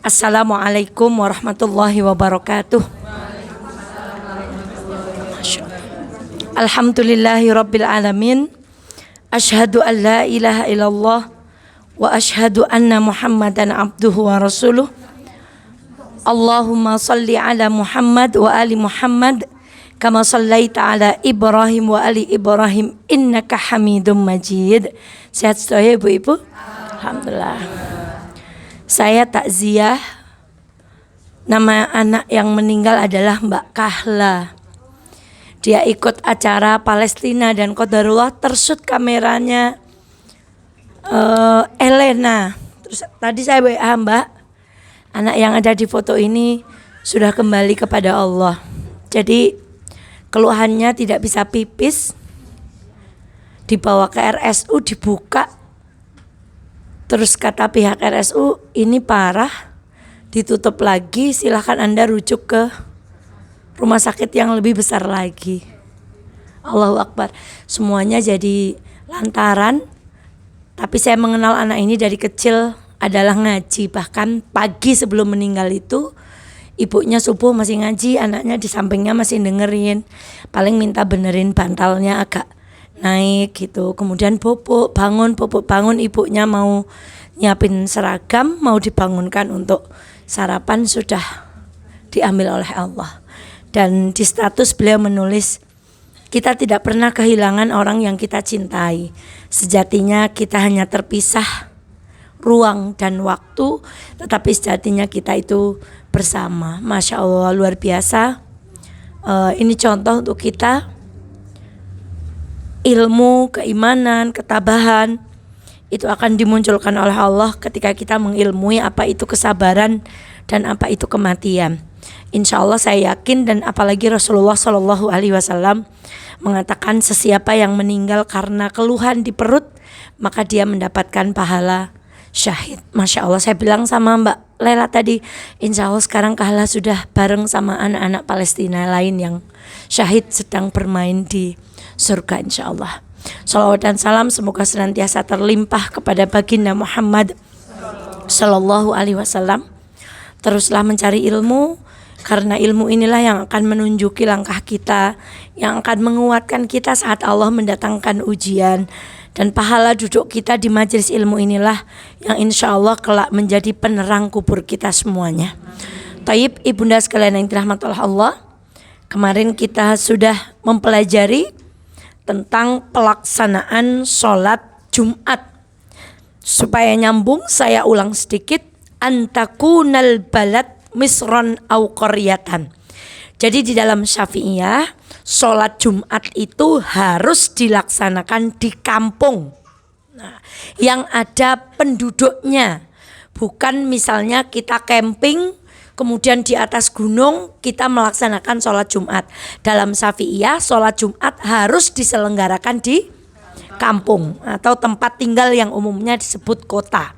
Assalamualaikum warahmatullahi wabarakatuh. Alhamdulillahi rabbil alamin. Asyhadu an la ilaha illallah wa asyhadu anna Muhammadan abduhu wa rasuluh. Allahumma salli ala Muhammad wa ali Muhammad kama sallaita ala Ibrahim wa ali Ibrahim innaka Hamidum Majid. Sehat semuanya Ibu-ibu? Alhamdulillah. Saya takziah. Nama anak yang meninggal adalah Mbak Kahla. Dia ikut acara Palestina dan qadarullah tershoot kameranya Elena. Terus tadi saya WA Mbak, anak yang ada di foto ini sudah kembali kepada Allah. Jadi keluhannya tidak bisa pipis, dibawa ke RSU, dibuka. Terus kata pihak RSU, ini parah, ditutup lagi, silahkan Anda rujuk ke rumah sakit yang lebih besar lagi. Allahu Akbar. Semuanya jadi lantaran, tapi saya mengenal anak ini dari kecil adalah ngaji. Bahkan pagi sebelum meninggal itu, ibunya subuh masih ngaji, anaknya di sampingnya masih dengerin. Paling minta benerin bantalnya agak naik gitu. Kemudian bobok bangun, ibunya mau nyiapin seragam, mau dibangunkan untuk sarapan, sudah diambil oleh Allah. Dan di status beliau menulis, kita tidak pernah kehilangan orang yang kita cintai. Sejatinya kita hanya terpisah ruang dan waktu, tetapi sejatinya kita itu bersama. Masya Allah, luar biasa. Ini contoh untuk kita. Ilmu, keimanan, ketabahan itu akan dimunculkan oleh Allah ketika kita mengilmui apa itu kesabaran dan apa itu kematian. Insya Allah saya yakin, dan apalagi Rasulullah SAW mengatakan sesiapa yang meninggal karena keluhan di perut, maka dia mendapatkan pahala syahid. Masya Allah, saya bilang sama Mbak Lela tadi, insya Allah sekarang Kahla sudah bareng sama anak-anak Palestina lain yang syahid sedang bermain di surga insya Allah. Salawat dan salam semoga senantiasa terlimpah kepada baginda Muhammad Sallallahu Alaihi Wasallam. Teruslah mencari ilmu, karena ilmu inilah yang akan menunjuki langkah kita, yang akan menguatkan kita saat Allah mendatangkan ujian. Dan pahala duduk kita di majelis ilmu inilah yang insya Allah kelak menjadi penerang kubur kita semuanya. Taib ibunda sekalian yang dirahmati Allah, kemarin kita sudah mempelajari tentang pelaksanaan sholat Jumat. Supaya nyambung saya ulang sedikit, antakunal balad misron au qaryatan. Jadi di dalam Syafi'iyah, sholat Jumat itu harus dilaksanakan di kampung, yang ada penduduknya. Bukan misalnya kita camping, kemudian di atas gunung kita melaksanakan sholat Jumat. Dalam Syafi'iyah, sholat Jumat harus diselenggarakan di kampung atau tempat tinggal yang umumnya disebut kota.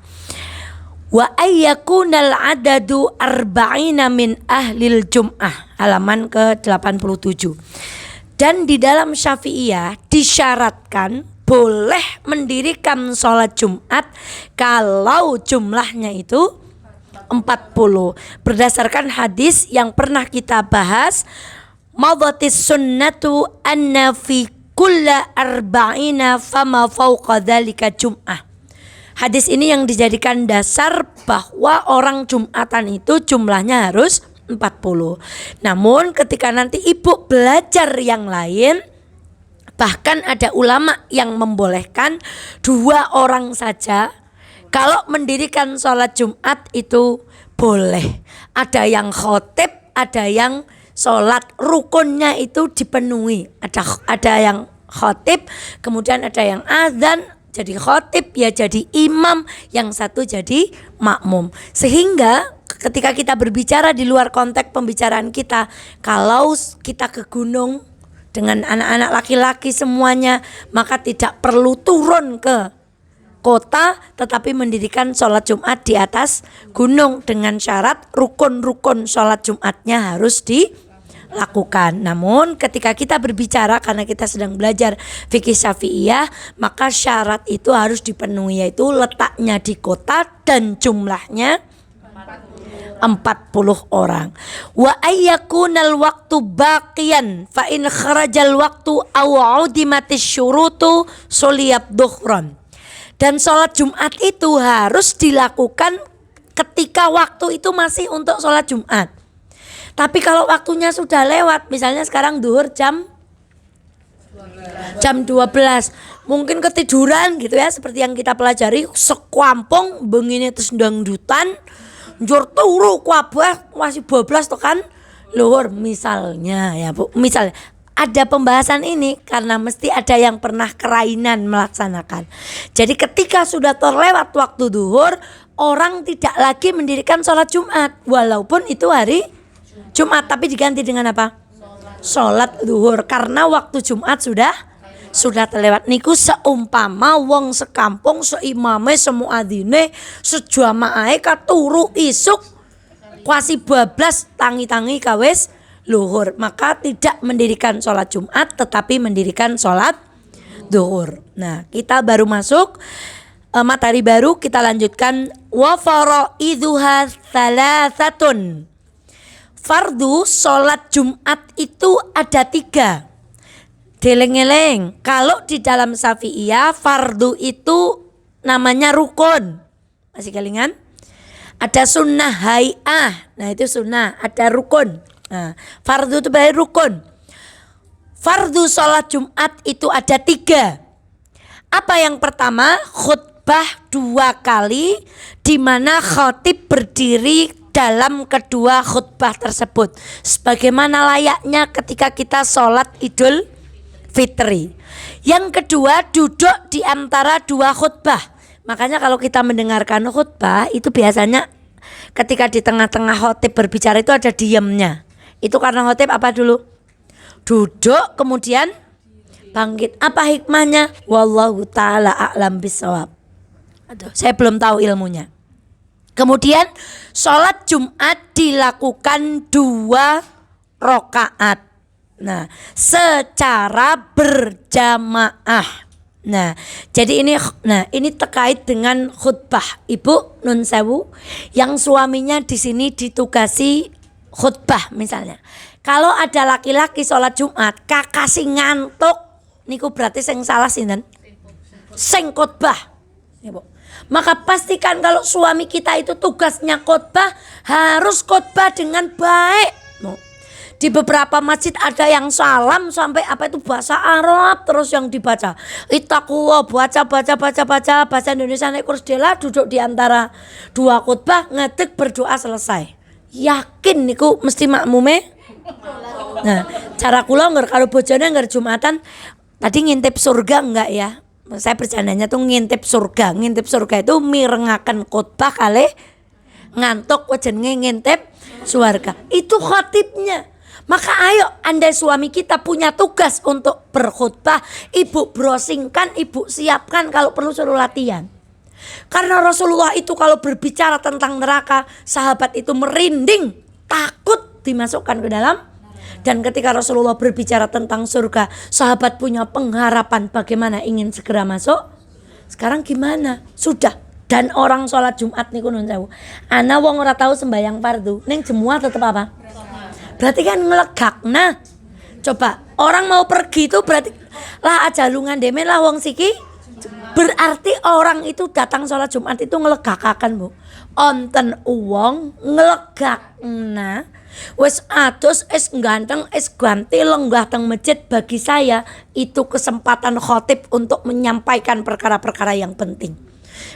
Wa ayyakunal adadu arba'ina min ahlil jum'ah, halaman ke-87. Dan di dalam Syafi'iyah disyaratkan boleh mendirikan sholat Jumat kalau jumlahnya itu 40. Berdasarkan hadis yang pernah kita bahas, madhatis sunnatu anna fi kulla arba'ina fama fawqa dhalika jum'ah. Hadis ini yang dijadikan dasar bahwa orang Jumatan itu jumlahnya harus 40. Namun ketika nanti ibu belajar yang lain, bahkan ada ulama yang membolehkan 2 orang saja kalau mendirikan sholat Jumat itu boleh. Ada yang khotib, ada yang sholat rukunnya itu dipenuhi. Ada yang khotib, kemudian ada yang azan, jadi khotib, ya jadi imam, yang satu jadi makmum. Sehingga ketika kita berbicara di luar konteks pembicaraan kita, kalau kita ke gunung dengan anak-anak laki-laki semuanya, maka tidak perlu turun ke kota, tetapi mendirikan sholat Jumat di atas gunung dengan syarat rukun-rukun sholat Jumatnya harus dilakukan. Namun ketika kita berbicara, karena kita sedang belajar fikih Syafi'iyah, maka syarat itu harus dipenuhi, yaitu letaknya di kota dan jumlahnya orang. Wa ayyakunal waktu baqiyan fa in kharajal waktu aw udimatis syurutu soliyab dhuhran. Dan sholat Jumat itu harus dilakukan ketika waktu itu masih untuk sholat Jumat. Tapi kalau waktunya sudah lewat, misalnya sekarang duhur jam 12, mungkin ketiduran gitu ya, seperti yang kita pelajari sekampung bengine terus dangdutan njur turu kabeh masih 12 tekan luhur misalnya ya Bu. Misalnya ada pembahasan ini karena mesti ada yang pernah kerainan melaksanakan. Jadi ketika sudah terlewat waktu duhur, orang tidak lagi mendirikan sholat Jumat walaupun itu hari Jumat, tapi diganti dengan apa? Sholat duhur, karena waktu Jumat sudah terlewat. Niku seumpama wong sekampung seimame semuadzine sejamaahe katuru isuk kuasi 12 tangi-tangi kawis luhur, maka tidak mendirikan sholat Jumat tetapi mendirikan sholat duhur. Nah, kita baru masuk materi baru, kita lanjutkan. Wa faraidzuha thalathatun. Fardu sholat Jumat itu ada 3. Deleng-eleng, kalau di dalam Syafi'iyah fardu itu namanya rukun. Masih kelingan? Ada sunnah hai'ah, nah itu sunnah. Ada rukun. Nah, fardu itu berarti rukun. Fardu sholat Jumat itu ada 3. Apa yang pertama? Khutbah 2 kali, di mana khatib berdiri dalam kedua khutbah tersebut, sebagaimana layaknya ketika kita sholat Idul Fitri. Yang kedua, duduk di antara 2 khutbah. Makanya kalau kita mendengarkan khutbah itu biasanya ketika di tengah-tengah khatib berbicara itu ada diamnya. Itu karena khatib apa dulu? Duduk kemudian bangkit. Apa hikmahnya? Wallahu ta'ala a'lam bishawab. Aduh, saya belum tahu ilmunya. Kemudian sholat Jumat dilakukan 2 rakaat. Nah, secara berjamaah. Nah, jadi ini terkait dengan khutbah. Ibu nun sewu yang suaminya di sini ditugasi khutbah misalnya. Kalau ada laki-laki sholat Jumat kakasi ngantuk, niku berarti sing salah sinten? Sing khutbah. Ya, Bu. Maka pastikan kalau suami kita itu tugasnya khotbah, harus khotbah dengan baik. Di beberapa masjid ada yang salam sampai apa itu bahasa Arab terus yang dibaca. Ittaqullah, bahasa Indonesia naik kurus dela, duduk di antara 2 khotbah, ngetik berdoa selesai. Yakin niku mesti makmume. Nah, cara kula ngger karo bojone ngger Jumatan tadi ngintip surga enggak ya? Saya bercandanya tuh ngintip surga. Ngintip surga itu mirengaken khotbah kali ngantuk jenenge ngintip surga. Itu khatibnya. Maka ayo andai suami kita punya tugas untuk berkhutbah, ibu browsingkan, ibu siapkan, kalau perlu suruh latihan. Karena Rasulullah itu kalau berbicara tentang neraka, sahabat itu merinding, takut dimasukkan ke dalam. Dan ketika Rasulullah berbicara tentang surga, sahabat punya pengharapan bagaimana ingin segera masuk. Sekarang gimana? Sudah. Dan orang sholat Jumat niku nun sewu. Ana wong ora tahu sembahyang fardu, ning jemuah tetep apa? Berarti kan ngelegakna. Coba orang mau pergi itu berarti lah aja lungan demen lah wong siki. Berarti orang itu datang sholat Jumat itu ngelegakaken, Bu. Onten uwong ngelegakna. Wes atus es ganteng es ganti lenggah teng masjid. Bagi saya itu kesempatan khotib untuk menyampaikan perkara-perkara yang penting.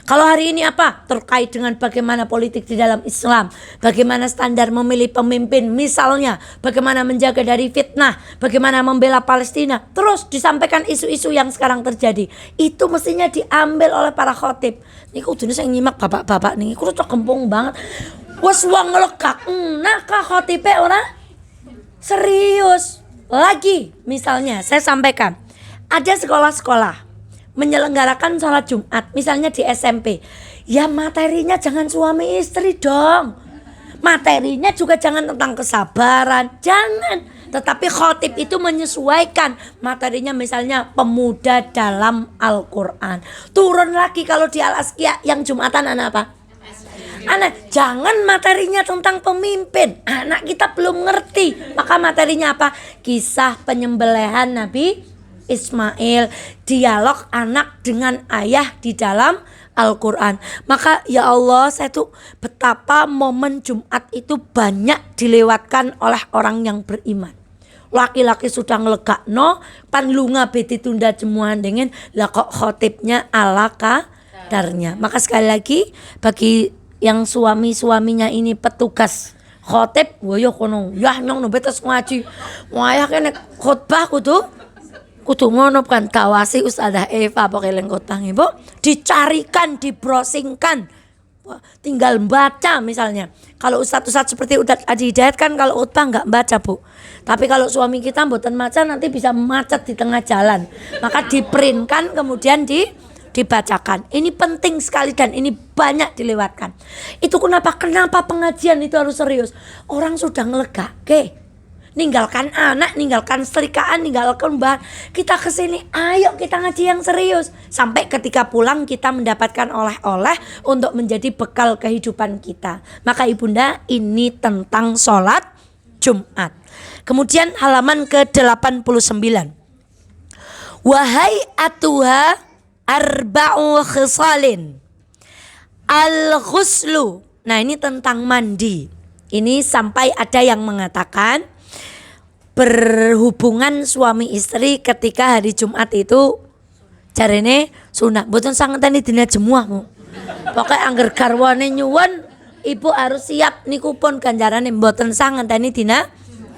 Kalau hari ini apa? Terkait dengan bagaimana politik di dalam Islam, bagaimana standar memilih pemimpin, misalnya bagaimana menjaga dari fitnah, bagaimana membela Palestina, terus disampaikan isu-isu yang sekarang terjadi. Itu mestinya diambil oleh para khotib. Niku kudune sing nyimak bapak-bapak niki kudu kempung banget. Wes wong ngelegak, nah ka khotibe ora serius. Lagi misalnya saya sampaikan, ada sekolah-sekolah menyelenggarakan sholat Jumat, misalnya di SMP. Ya materinya jangan suami istri dong. Materinya juga jangan tentang kesabaran, jangan. Tetapi khotib itu menyesuaikan materinya, misalnya pemuda dalam Al-Quran. Turun lagi kalau di Al-Asqiya yang Jumatan anak apa? Anak, jangan materinya tentang pemimpin. Anak kita belum ngerti. Maka materinya apa? Kisah penyembelihan Nabi Ismail. Dialog anak dengan ayah di dalam Al-Quran. Maka ya Allah, saya tuh betapa momen Jumat itu banyak dilewatkan oleh orang yang beriman. Laki-laki sudah ngelegakno, pan lunga beti tunda jemuan dengan lah kok khotibnya ala kadarnya. Maka sekali lagi bagi yang suaminya ini petugas khotib, woyo kono, yah nyong no betes ngaji, wayah kene khotbah kudu ngono kan tawasi Ustazah Eva pokoknya lengkotang ibu, dicarikan, dibrowsingkan. Tinggal baca misalnya. Kalau ustadz seperti Ustadz Adi Hidayat kan kalau khutbah nggak baca bu. Tapi kalau suami kita mboten maca nanti bisa macet di tengah jalan. Maka diprintkan kemudian dibacakan. Ini penting sekali dan ini banyak dilewatkan. Itu kenapa pengajian itu harus serius. Orang sudah ngelegake. Ninggalkan anak, ninggalkan setrikaan, ninggalkan bahan. Kita kesini, ayo kita ngaji yang serius. Sampai ketika pulang kita mendapatkan oleh-oleh untuk menjadi bekal kehidupan kita. Maka ibunda, ini tentang sholat Jumat. Kemudian halaman ke-89. Wahai atuha arba'u khisalin al-ghuslu. Nah ini tentang mandi. Ini sampai ada yang mengatakan berhubungan suami istri ketika hari Jumat itu jarene sunat. Mboten sangeteni dina jemuah mu. Pokoke angger garwane nyuwun ibu harus siap niku pun ganjarane mboten sangeteni dina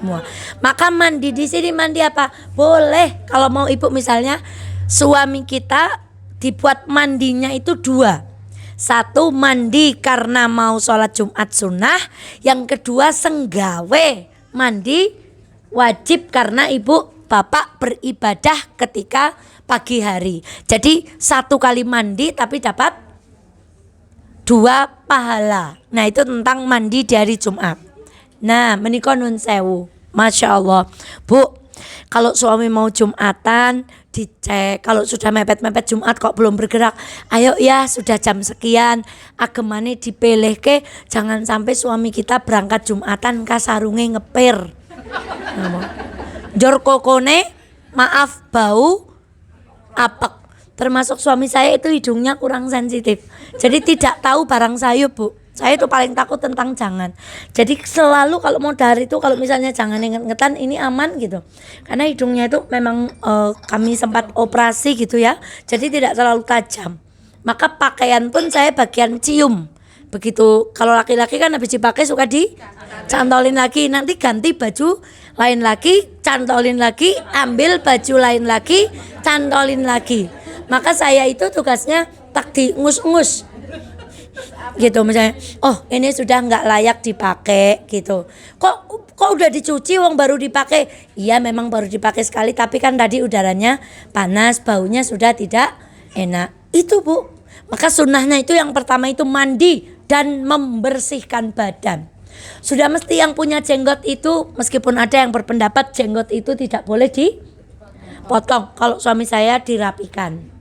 jemuah. Maka mandi di sini mandi apa? Boleh kalau mau ibu misalnya suami kita dibuat mandinya itu dua. Satu mandi karena mau sholat Jumat sunnah. Yang kedua senggawe mandi wajib karena ibu bapak beribadah ketika pagi hari. Jadi satu kali mandi tapi dapat dua pahala. Nah itu tentang mandi di hari Jumat. Nah menika nun sewu. Masya Allah bu, kalau suami mau Jumatan dicek. Kalau sudah mepet-mepet Jumat kok belum bergerak, ayo ya sudah jam sekian agemane dipilih ke. Jangan sampai suami kita berangkat Jumatan kasarunge ngepir. Jor kokone maaf bau apek. Termasuk suami saya itu hidungnya kurang sensitif. Jadi tidak tahu barang sayup bu. Saya itu paling takut tentang jangan. Jadi selalu kalau mau dari itu kalau misalnya jangan inget-ingetan ini aman gitu. Karena hidungnya itu memang kami sempat operasi gitu ya. Jadi tidak terlalu tajam. Maka pakaian pun saya bagian cium. Begitu kalau laki-laki kan habis dipakai suka dicantolin lagi, nanti ganti baju lain lagi, cantolin lagi, ambil baju lain lagi, cantolin lagi. Maka saya itu tugasnya tak diingus-ingus gitu misalnya, oh ini sudah nggak layak dipakai gitu. Kok udah dicuci wong baru dipakai? Iya memang baru dipakai sekali tapi kan tadi udaranya panas, baunya sudah tidak enak. Itu bu. Maka sunnahnya itu yang pertama itu mandi dan membersihkan badan. Sudah mesti yang punya jenggot itu, meskipun ada yang berpendapat jenggot itu tidak boleh dipotong. Kalau suami saya dirapikan.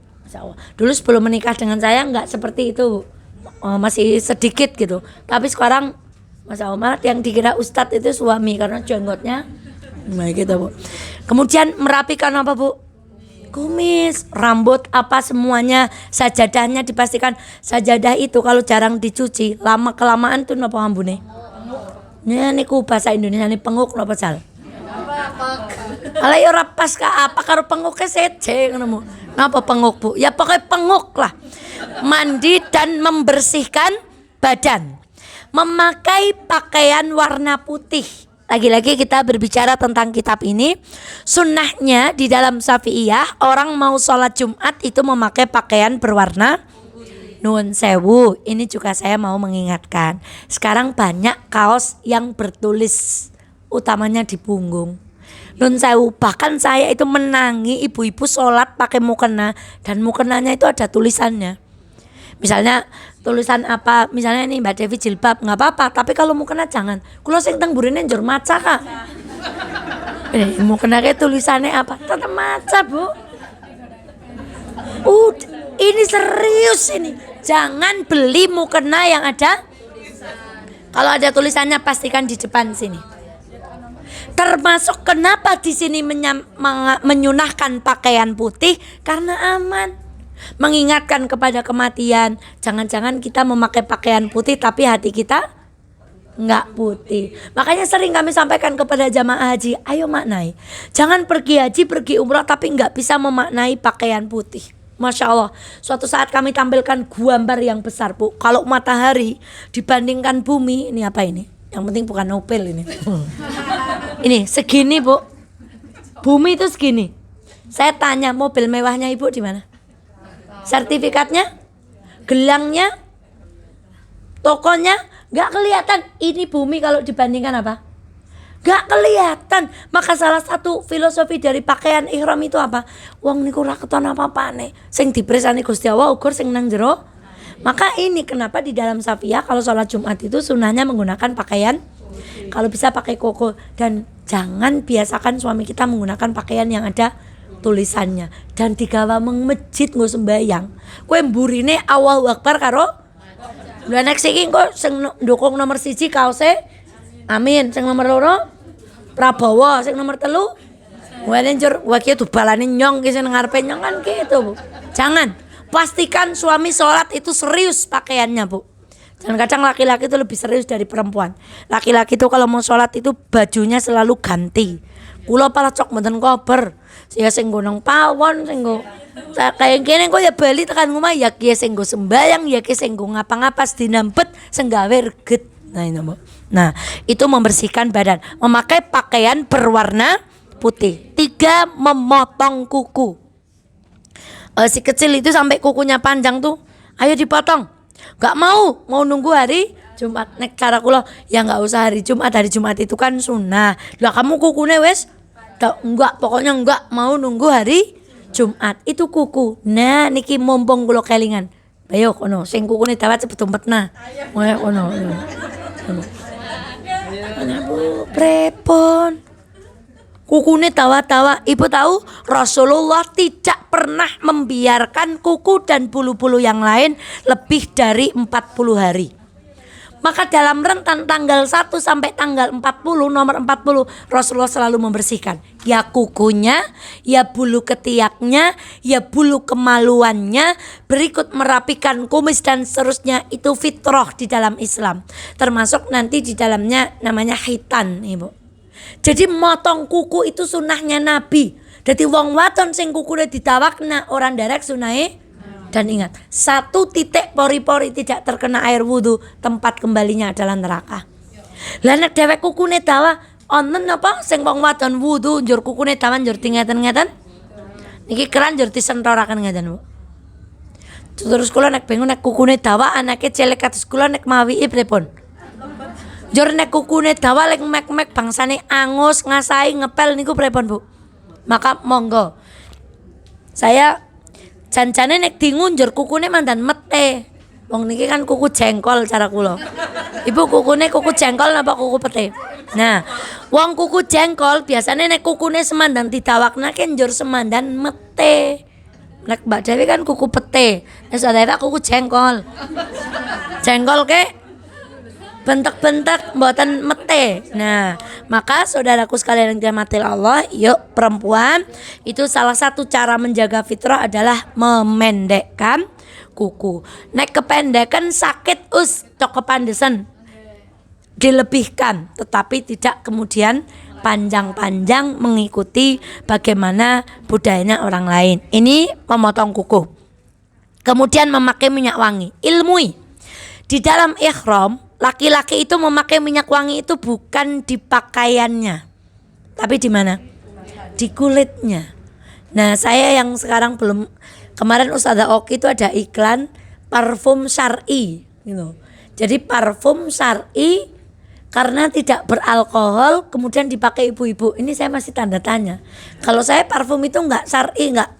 Dulu sebelum menikah dengan saya nggak seperti itu, masih sedikit gitu. Tapi sekarang Masya Allah yang dikira ustadz itu suami karena jenggotnya gitu bu. Kemudian merapikan apa bu? Kumis, rambut, apa semuanya, sajadahnya dipastikan. Sajadah itu kalau jarang dicuci, lama kelamaan tuh napa ambune. Ini ku bahasa Indonesia ini penguk napa sal. Ala yo rapas ka apa karo penguk sece ngono. Napa penguk bu? Ya pokoknya penguk lah. Mandi dan membersihkan badan. Memakai pakaian warna putih. Lagi-lagi kita berbicara tentang kitab ini. Sunnahnya di dalam Syafi'iyah orang mau sholat Jumat itu memakai pakaian berwarna nun sewu. Ini juga saya mau mengingatkan. Sekarang banyak kaos yang bertulis, utamanya di punggung, nun sewu. Bahkan saya itu menangi ibu-ibu sholat pakai mukena dan mukenanya itu ada tulisannya. Misalnya tulisan apa, misalnya ini Mbak Devi jilbab nggak apa-apa, tapi kalau mukena jangan. Kulo sing teng burine njur maca kak. Mukena kayak tulisannya apa? Tetap maca bu. Ini serius ini. Jangan beli mukena yang ada Kalau ada tulisannya pastikan di depan sini. Termasuk kenapa di sini menyunahkan pakaian putih karena aman. Mengingatkan kepada kematian. Jangan-jangan kita memakai pakaian putih tapi hati kita enggak putih. Makanya sering kami sampaikan kepada jamaah haji, ayo maknai. Jangan pergi haji, pergi umrah tapi enggak bisa memaknai pakaian putih. Masya Allah, suatu saat kami tampilkan gambar yang besar, Bu. Kalau matahari dibandingkan bumi, ini apa ini? Yang penting bukan Nobel ini. Ini segini, Bu. Bumi itu segini. Saya tanya, mobil mewahnya Ibu di mana? Sertifikatnya? Gelangnya? Tokonya? Gak kelihatan. Ini bumi kalau dibandingkan apa? Gak kelihatan. Maka salah satu filosofi dari pakaian ihram itu apa? Wong niku ra keton apa-apane. Sing dipresani Gusti Allah ukur sing nang jero. Maka ini kenapa di dalam Safiyah kalau sholat Jumat itu sunahnya menggunakan pakaian. Kalau bisa pakai koko. Dan jangan biasakan suami kita menggunakan pakaian yang ada tulisannya. Dan digawa meng masjid nggo sembayang. Kowe mburine Allahu Akbar karo lha nek siki kok sing ndukung nomor 1 kaose Amin, sing nomor 2 Prabowo, sing nomor 3 wene njur wae dobalane nyong ki sing ngarepe nyong kan gitu, Bu. Jangan. Pastikan suami sholat itu serius pakaiannya, Bu. Dan kadang laki-laki itu lebih serius dari perempuan. Laki-laki itu kalau mau sholat itu bajunya selalu ganti. Kula para cok mboten kober. Ya sing nggo nang pawon, sing nggo kayak gini kok ya bali tekan rumah ya ki sing nggo sembayang ya ki sing nggo ngapa-ngapa dinambet sing gawe reget. Nah, itu membersihkan badan, memakai pakaian berwarna putih. 3, memotong kuku. Si kecil itu sampai kukunya panjang tuh, ayo dipotong. Gak mau nunggu hari Jumat. Nek cara kula ya nggak usah hari Jumat. Hari Jumat itu kan sunnah. Lah kamu kukunya wes enggak, pokoknya enggak mau nunggu hari Jumat. Itu kuku. Nah niki mumpung kula kelingan. Bayo kono sing kukune dawat cepet umpetna. Moyo kono. Ana Bu prepon. Kukune tawa-tawa. Ibu tahu Rasulullah tidak pernah membiarkan kuku dan bulu-bulu yang lain lebih dari 40 hari. Maka dalam rentan tanggal 1 sampai tanggal 40, nomor 40, Rasulullah selalu membersihkan. Ya kukunya, ya bulu ketiaknya, ya bulu kemaluannya, berikut merapikan kumis dan seterusnya. Itu fitrah di dalam Islam. Termasuk nanti di dalamnya namanya khitan, Ibu. Jadi motong kuku itu sunahnya Nabi. Jadi wong waton sing kukune ditawakna orang derek sunahe. Dan ingat, 1 titik pori-pori tidak terkena air wudhu, tempat kembalinya adalah neraka. Lah nek dhewek kukune dawa onten apa sing wong wadon wudhu njur kukune dawa njur ngeten-ngeten. Niki keran njur disentoraken ngeten, Bu. Terus kula nek bingung nek kukune dawa anake cilik kados kula nek mawi pripun? Njur nek kukune dawa lek mek-mek bangsane angus, ngasai, ngepel niku pripun, Bu? Maka monggo. Saya jan-jane nek dingunjur kukune mandan mete. Wong niki kan kuku jengkol cara kula. Ibu kukune kuku jengkol napa kuku pete? Nah, wong kuku jengkol biasanya nek kukune semandan didawakna ke njur semandan mete. Nek Mbak Dewi kan kuku pete. Nek saudara kuku jengkol. Jengkol ke bentek-bentek mboten mete. Nah, maka saudaraku sekalian yang dirahmati Allah, yuk perempuan itu salah satu cara menjaga fitrah adalah memendekkan kuku. Nek kependekan sakit cok kepandesan. Dilebihkan tetapi tidak kemudian panjang-panjang mengikuti bagaimana budayanya orang lain. Ini memotong kuku. Kemudian memakai minyak wangi. Ilmui. Di dalam ihram laki-laki itu memakai minyak wangi itu bukan di pakaiannya, tapi di mana? Di kulitnya. Nah, saya yang sekarang belum, kemarin Ustazah Oki itu ada iklan parfum syar'i gitu. Jadi parfum syar'i karena tidak beralkohol kemudian dipakai ibu-ibu. Ini saya masih tanda tanya. Kalau saya parfum itu enggak syar'i, enggak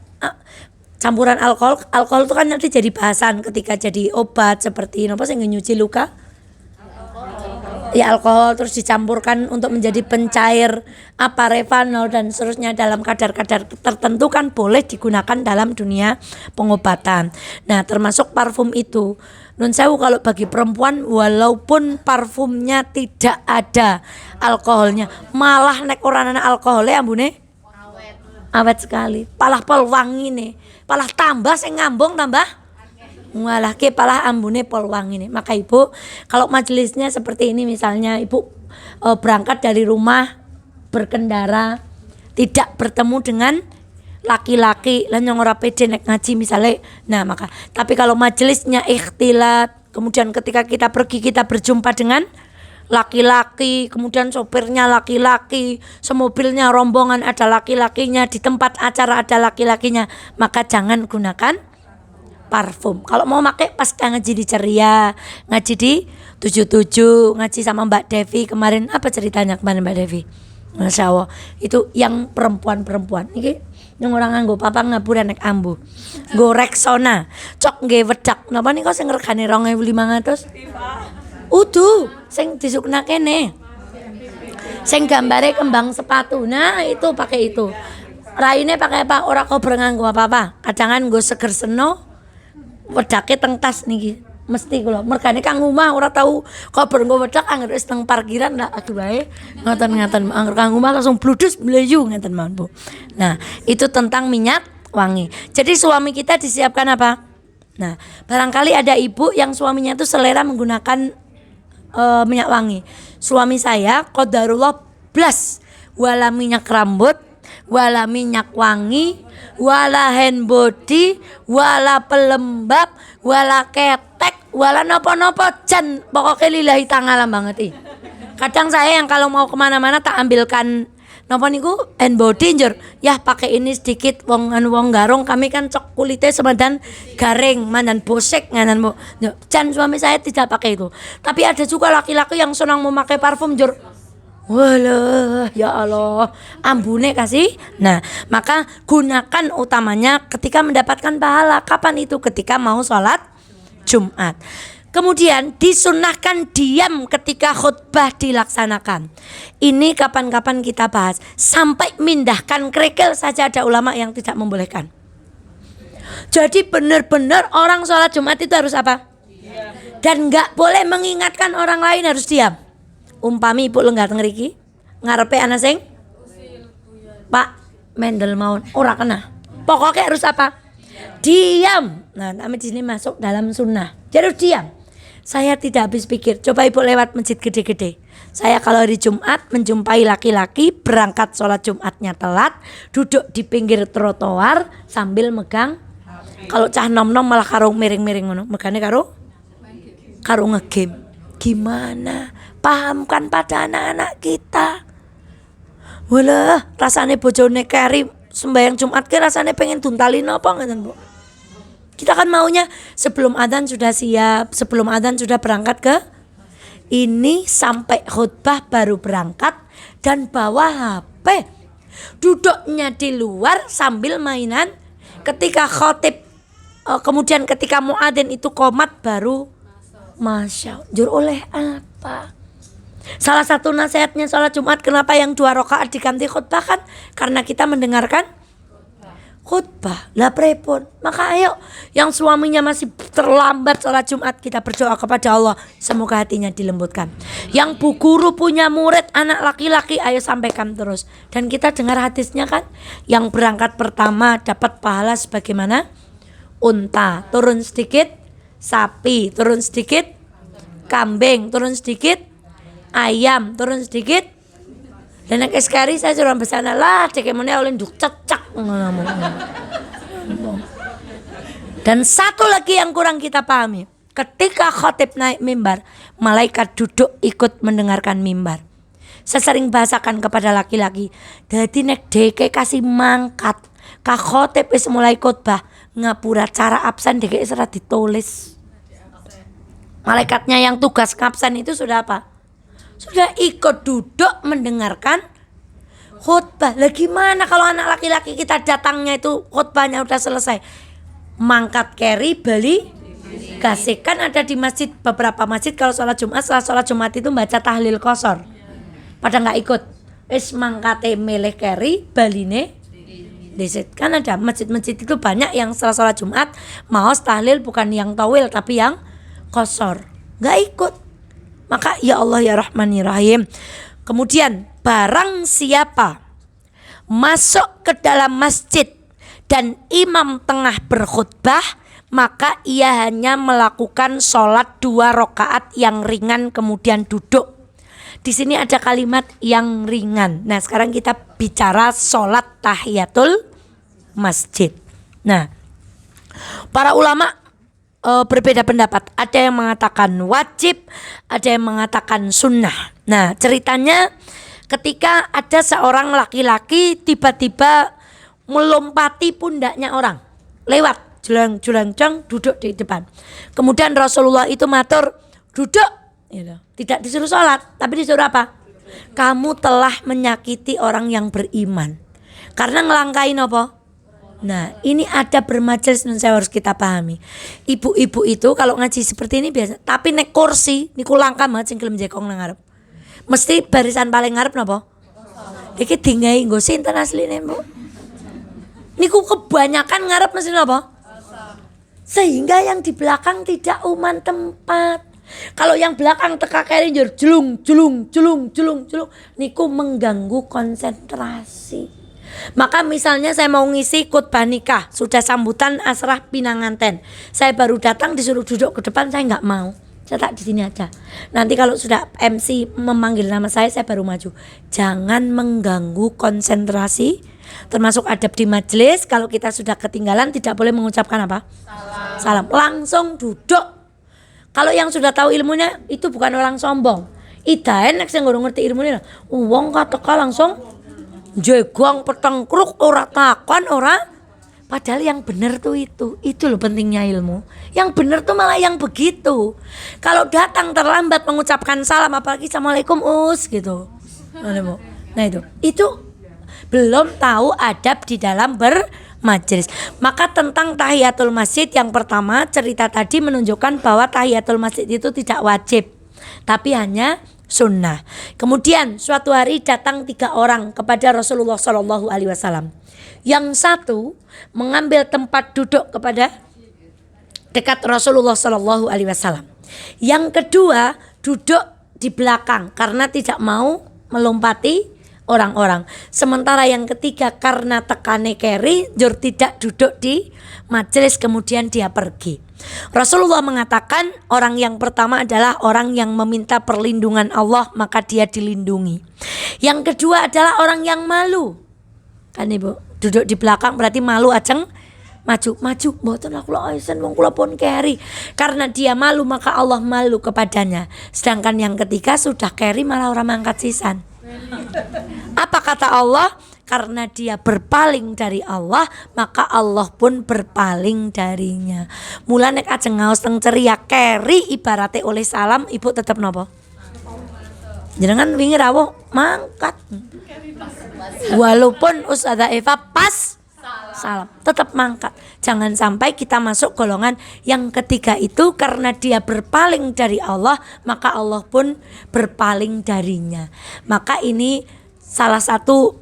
campuran alkohol. Alkohol itu kan nanti jadi bahasan ketika jadi obat seperti apa sih nyuci luka. ya alkohol terus dicampurkan untuk menjadi pencair apa revanol dan seterusnya dalam kadar-kadar tertentu kan boleh digunakan dalam dunia pengobatan. Nah, termasuk parfum itu. Nun sewu kalau bagi perempuan walaupun parfumnya tidak ada alkoholnya, malah nek ora ana alkoholnya ambune awet sekali. Palah pol wangi nih. Palah tambah sing ngambung tambah walah ke palah ambune pol wangi nih. Maka ibu kalau majelisnya seperti ini misalnya ibu berangkat dari rumah berkendara tidak bertemu dengan laki-laki lan yang ora pede nek ngaji misalnya. Nah maka tapi kalau majelisnya ikhtilat kemudian ketika kita pergi kita berjumpa dengan laki-laki, kemudian sopirnya laki-laki, semobilnya rombongan ada laki-lakinya, di tempat acara ada laki-lakinya, maka jangan gunakan parfum. Kalau mau pakai pas ngaji di Ceria, ngaji di 77, ngaji sama Mbak Devi kemarin, apa ceritanya kemarin Mbak Devi? Masya Allah, itu yang perempuan-perempuan ini yang orang nganggo papa ngapura nek ambu nggo Rexona cok nggih wedak napa nika sing regane 2.500 udu sing disukna kene sing gambare kembang sepatu. Nah itu pakai itu. Raine pakai apa? Ora kober nganggo apa-apa. Kadangan nggo seger seno wedake teng tas niki. Mesti kula. Mergane kang omah ora tau kober nggo wedak angger wis teng parkiran lah aduh wae. Ngoten-ngoten angger kang omah langsung bludus mleyu ngeten mawon, Bu. Nah, itu tentang minyak wangi. Jadi suami kita disiapkan apa? Nah, barangkali ada ibu yang suaminya itu selera menggunakan minyak wangi. Suami saya qadarullah blas wala minyak rambut, wala minyak wangi, wala hand body, wala pelembab, wala ketek, wala nopo-nopo jan pokoknya lillahi ta'ala banget. Kadang saya yang kalau mau kemana-mana tak ambilkan nopo niku hand body njur ya pakai ini sedikit wong garong kami kan cok kulitnya semedan garing mandan bosek nganan Bu. Jan suami saya tidak pakai itu. Tapi ada juga laki-laki yang senang memakai parfum njur walah ya Allah ambune kasih. Nah, maka gunakan utamanya ketika mendapatkan pahala. Kapan itu? Ketika mau sholat Jumat. Kemudian disunahkan diam ketika khutbah dilaksanakan. Ini kapan-kapan kita bahas. Sampai mindahkan kerikil saja ada ulama yang tidak membolehkan. Jadi benar-benar orang sholat Jumat itu harus apa? Dan gak boleh mengingatkan orang lain, harus diam. Umpami ibu lenggat ngeriki ngarepe anak sing Pak Mendel maun ora kena. Pokoknya harus apa? Diam. Nah, kami di sini masuk dalam sunnah. Jadi harus diam. Saya tidak habis pikir. Coba ibu lewat masjid gede-gede. Saya kalau hari Jumat menjumpai laki-laki berangkat sholat Jumatnya telat, duduk di pinggir trotoar sambil megang. Kalau cah nom-nom malah karo miring-miring ngono. Megane karo ngegame. Gimana? Pahamkan pada anak-anak kita. Walah, rasane bojone keri sembahyang Jumat ke rasane pengen duntalin apa ngoten, Bu. Kita kan maunya sebelum adzan sudah siap, sebelum adzan sudah berangkat ke ini sampai khutbah baru berangkat dan bawa HP. Duduknya di luar sambil mainan. Ketika khotib kemudian ketika muadzin itu qomat baru masya Allah. Jur oleh apa? Salah satu nasihatnya sholat Jumat kenapa yang 2 rakaat diganti khutbah kan karena kita mendengarkan khutbah. Lah prepon. Maka ayo yang suaminya masih terlambat sholat Jumat kita berdoa kepada Allah semoga hatinya dilembutkan. Yang bu guru punya murid anak laki-laki ayo sampaikan terus. Dan kita dengar hadisnya kan yang berangkat pertama dapat pahala sebagaimana unta, turun sedikit sapi, turun sedikit kambing, turun sedikit ayam, turun sedikit. Dan yang sekali saya suruh besana lah cek emangnya oleh duk cecak. Dan satu lagi yang kurang kita pahami, ketika khotib naik mimbar, malaikat duduk ikut mendengarkan mimbar. Saya sering bahasakan kepada laki-laki, jadi nek deke kasih mangkat, ka khotib wis mulai khotbah, ngapura cara absen deke serat ditulis. Malaikatnya yang tugas absen itu sudah apa? Sudah ikut duduk mendengarkan khutbah. Lah gimana kalau anak laki-laki kita datangnya itu khutbahnya udah selesai? Mangkat keri beli Kan ada di masjid, beberapa masjid kalau sholat Jumat, setelah sholat Jumat itu baca tahlil qasar. Pada nggak ikut. Wis mangkate meleh keri baline desit. Kan ada masjid-masjid itu banyak yang setelah sholat Jumat mau tahlil bukan yang tawil tapi yang qasar. Nggak ikut. Maka ya Allah ya Rahman ya Rahim. Kemudian barang siapa masuk ke dalam masjid dan imam tengah berkhutbah, maka ia hanya melakukan sholat 2 rakaat yang ringan kemudian duduk. Di sini ada kalimat yang ringan. Nah, sekarang kita bicara sholat tahiyatul masjid. Nah, para ulama berbeda pendapat. Ada yang mengatakan wajib, ada yang mengatakan sunnah. Nah, ceritanya ketika ada seorang laki-laki tiba-tiba melompati pundaknya orang, lewat julang-julang duduk di depan. Kemudian Rasulullah itu matur, duduk. Tidak disuruh sholat, tapi disuruh apa? Kamu telah menyakiti orang yang beriman karena ngelangkain apa? Nah, ini ada bermajelis dan saya harus kita pahami. Ibu-ibu itu kalau ngaji seperti ini biasa, tapi nek kursi niku langka banget sing gelem jekong nang ngarep. Mesti barisan paling ngarep napa? Iki dingai nggo sinten asline, Bu? Niku kebanyakan ngarep mesti napa? Sehingga yang di belakang tidak uman tempat. Kalau yang belakang teka keri njur julung niku mengganggu konsentrasi. Maka misalnya saya mau ngisi khutbah nikah, sudah sambutan asrah pinanganten. Saya baru datang disuruh duduk ke depan, saya nggak mau. Saya tak di sini aja. Nanti kalau sudah MC memanggil nama saya baru maju. Jangan mengganggu konsentrasi. Termasuk adab di majelis, kalau kita sudah ketinggalan tidak boleh mengucapkan apa? Salam. Langsung duduk. Kalau yang sudah tahu ilmunya itu bukan orang sombong. Ida enak sing ngurung ngerti ilmunya. Wong kateka langsung jegong petengkruk ora takon ora. Padahal yang benar tuh itu loh pentingnya ilmu. Yang benar tuh malah yang begitu. Kalau datang terlambat mengucapkan salam apalagi assalamualaikum gitu. Nah itu belum tahu adab di dalam bermajelis. Maka tentang tahiyatul masjid yang pertama cerita tadi menunjukkan bahwa tahiyatul masjid itu tidak wajib, tapi hanya sunnah. Kemudian suatu hari datang 3 orang kepada Rasulullah SAW. Yang satu mengambil tempat duduk kepada dekat Rasulullah SAW. Yang kedua duduk di belakang karena tidak mau melompati orang-orang. Sementara yang ketiga karena tekane keri jur tidak duduk di majelis kemudian dia pergi. Rasulullah mengatakan orang yang pertama adalah orang yang meminta perlindungan Allah maka dia dilindungi. Yang kedua adalah orang yang malu. Kan Ibu, duduk di belakang berarti malu ajeng maju mboten aku lho isen wong kula pun keri. Karena dia malu maka Allah malu kepadanya. Sedangkan yang ketiga sudah keri malah orang mangkat sisan. Apa kata Allah? Karena dia berpaling dari Allah maka Allah pun berpaling darinya. Mula nek ajeng ngaos teng ceria keri ibarate oleh salam ibu tetep napa? Jenengan wingi rawuh mangkat. Walaupun Ustazah Eva pas salam tetap mangkat. Jangan sampai kita masuk golongan yang ketiga itu karena dia berpaling dari Allah maka Allah pun berpaling darinya. Maka ini salah satu